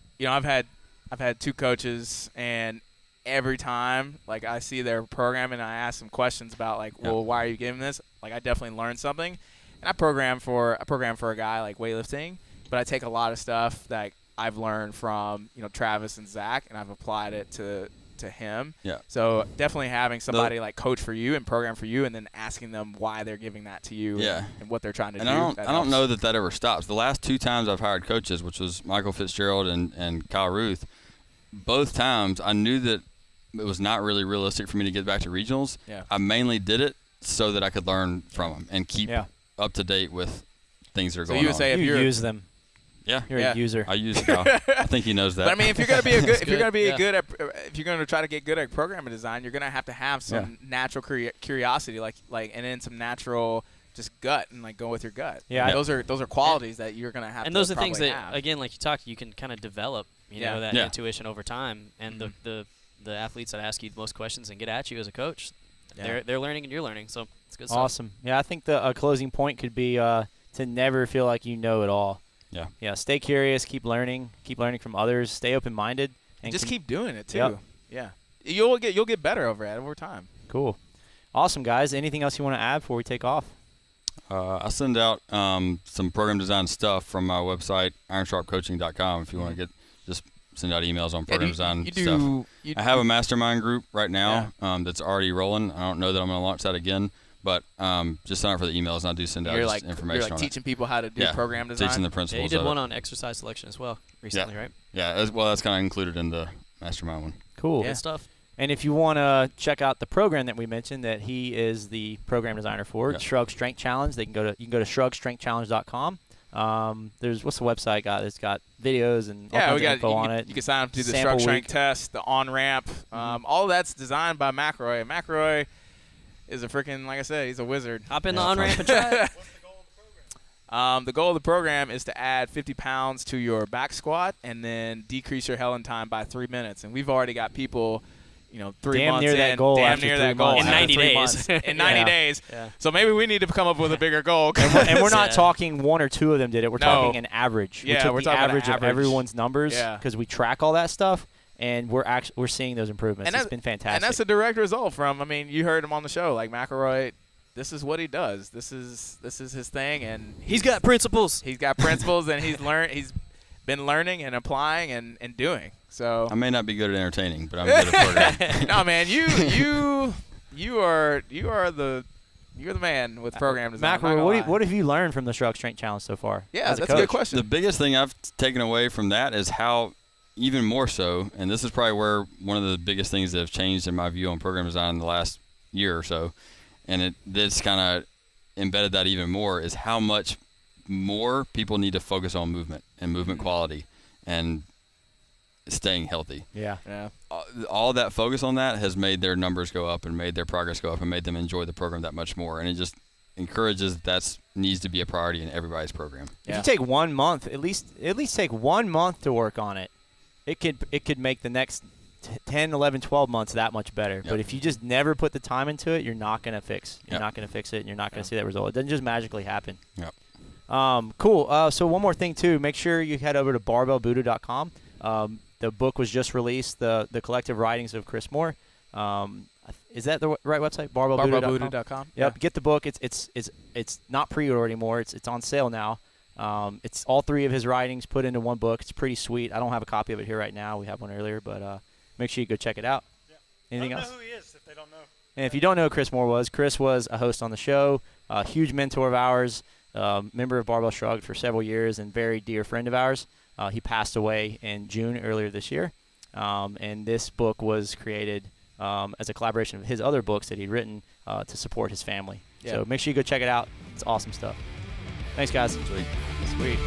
Speaker 2: had 2 coaches, and every time like I see their program and I ask them questions about like, well, why are you giving this? Like I definitely learned something. And I program for a guy like weightlifting, but I take a lot of stuff that I've learned from Travis and Zach, and I've applied it to him.
Speaker 3: Yeah.
Speaker 2: So definitely having somebody like coach for you and program for you, and then asking them why they're giving that to you and what they're trying to do.
Speaker 3: And I don't know that ever stops. The last 2 times I've hired coaches, which was Michael Fitzgerald and Kyle Ruth, both times I knew that it was not really realistic for me to get back to regionals.
Speaker 2: Yeah.
Speaker 3: I mainly did it so that I could learn from them and keep up to date with things that are going on.
Speaker 2: So you would say if you
Speaker 1: use them.
Speaker 3: Yeah,
Speaker 1: you're a user.
Speaker 3: I use it. I think he knows that.
Speaker 2: But I mean, if you're going to try to get good at programming design, you're going to have some natural curiosity, and then some natural just gut, and like go with your gut.
Speaker 1: Yeah,
Speaker 2: those are qualities that you're going to have.
Speaker 7: And those are
Speaker 2: probably
Speaker 7: things that
Speaker 2: have.
Speaker 7: Again, like you talked, you can kind of develop, that intuition over time. And the athletes that ask you the most questions and get at you as a coach, they're learning and you're learning. So it's good stuff.
Speaker 1: Awesome. Yeah, I think the closing point could be to never feel like you know it all.
Speaker 3: Yeah.
Speaker 1: Yeah. Stay curious. Keep learning from others. Stay open-minded,
Speaker 2: and just keep doing it too.
Speaker 1: Yep.
Speaker 2: Yeah. You'll get better over time.
Speaker 1: Cool. Awesome, guys. Anything else you want to add before we take off?
Speaker 3: I send out some program design stuff from my website, ironsharpcoaching.com. If you want to just send out emails on program design stuff. I have a mastermind group right now that's already rolling. I don't know that I'm going to launch that again. But just sign up for the emails, and I do send out information
Speaker 2: you're like
Speaker 3: on
Speaker 2: teaching people how to do program design?
Speaker 3: Teaching the principles.
Speaker 7: Yeah, you did one on exercise selection as well recently, right?
Speaker 3: Yeah, that's kind of included in the mastermind one.
Speaker 1: Cool.
Speaker 7: Good stuff.
Speaker 1: And if you want to check out the program that we mentioned that he is the program designer for, Shrug Strength Challenge, you can go to shrugstrengthchallenge.com. What's the website got? It's got videos and all kinds of info on it.
Speaker 2: You can sign up to the Shrug Strength test, the on-ramp. All of that's designed by McElroy. McElroy is a freaking, like I said, he's a wizard.
Speaker 7: Hop in the on-ramp and try it.
Speaker 2: What's the goal of the program? The goal of the program is to add 50 pounds to your back squat and then decrease your Helen time by 3 minutes. And we've already got people, 3 months in.
Speaker 1: Damn near that goal
Speaker 7: in 90 days.
Speaker 2: In 90 days. Yeah. So maybe we need to come up with a bigger goal.
Speaker 1: And we're not talking 1 or 2 of them did it. We're talking an average.
Speaker 2: Yeah,
Speaker 1: we're talking the average of everyone's numbers because we track all that stuff. And we're seeing those improvements. It's been fantastic.
Speaker 2: And that's a direct result from, you heard him on the show, like McElroy, this is what he does. This is his thing, and
Speaker 7: he's got principles.
Speaker 2: He's got principles, and he's been learning and applying and doing. So
Speaker 3: I may not be good at entertaining, but I'm good at programming.
Speaker 2: No, man, you're the man with program design.
Speaker 1: McElroy, what have you learned from the Shrug Strength Challenge so far?
Speaker 2: Yeah, that's a good question.
Speaker 3: The biggest thing I've taken away from that is how, even more so, and this is probably where one of the biggest things that have changed in my view on program design in the last year or so, and this kind of embedded that even more, is how much more people need to focus on movement and movement quality and staying healthy.
Speaker 1: Yeah.
Speaker 3: All that focus on that has made their numbers go up and made their progress go up and made them enjoy the program that much more. And it just encourages that needs to be a priority in everybody's program.
Speaker 1: If you take 1 month, at least take 1 month to work on it, it could make the next 10, 11, 12 months that much better. But if you just never put the time into it, you're not going to fix. You're not going to fix it, and you're not going to see that result. It doesn't just magically happen.
Speaker 3: Yep.
Speaker 1: Cool. So one more thing, too. Make sure you head over to barbellbuddha.com. The book was just released, the collective writings of Chris Moore. Is that the right website? Barbellbuddha.com. Yep. Get the book. It's not pre-order anymore. It's on sale now. It's all 3 of his writings put into one book. It's pretty sweet. I don't have a copy of it here right now. We have one earlier, but make sure you go check it out. Yeah. Anything else?
Speaker 4: I don't know who he is if they don't know.
Speaker 1: And if you don't know who Chris Moore was, Chris was a host on the show, a huge mentor of ours, member of Barbell Shrugged for several years, and very dear friend of ours. He passed away in June earlier this year, and this book was created as a collaboration of his other books that he'd written to support his family. So make sure you go check it out. It's awesome stuff. Thanks, guys.
Speaker 3: Sweet.
Speaker 1: Sweet.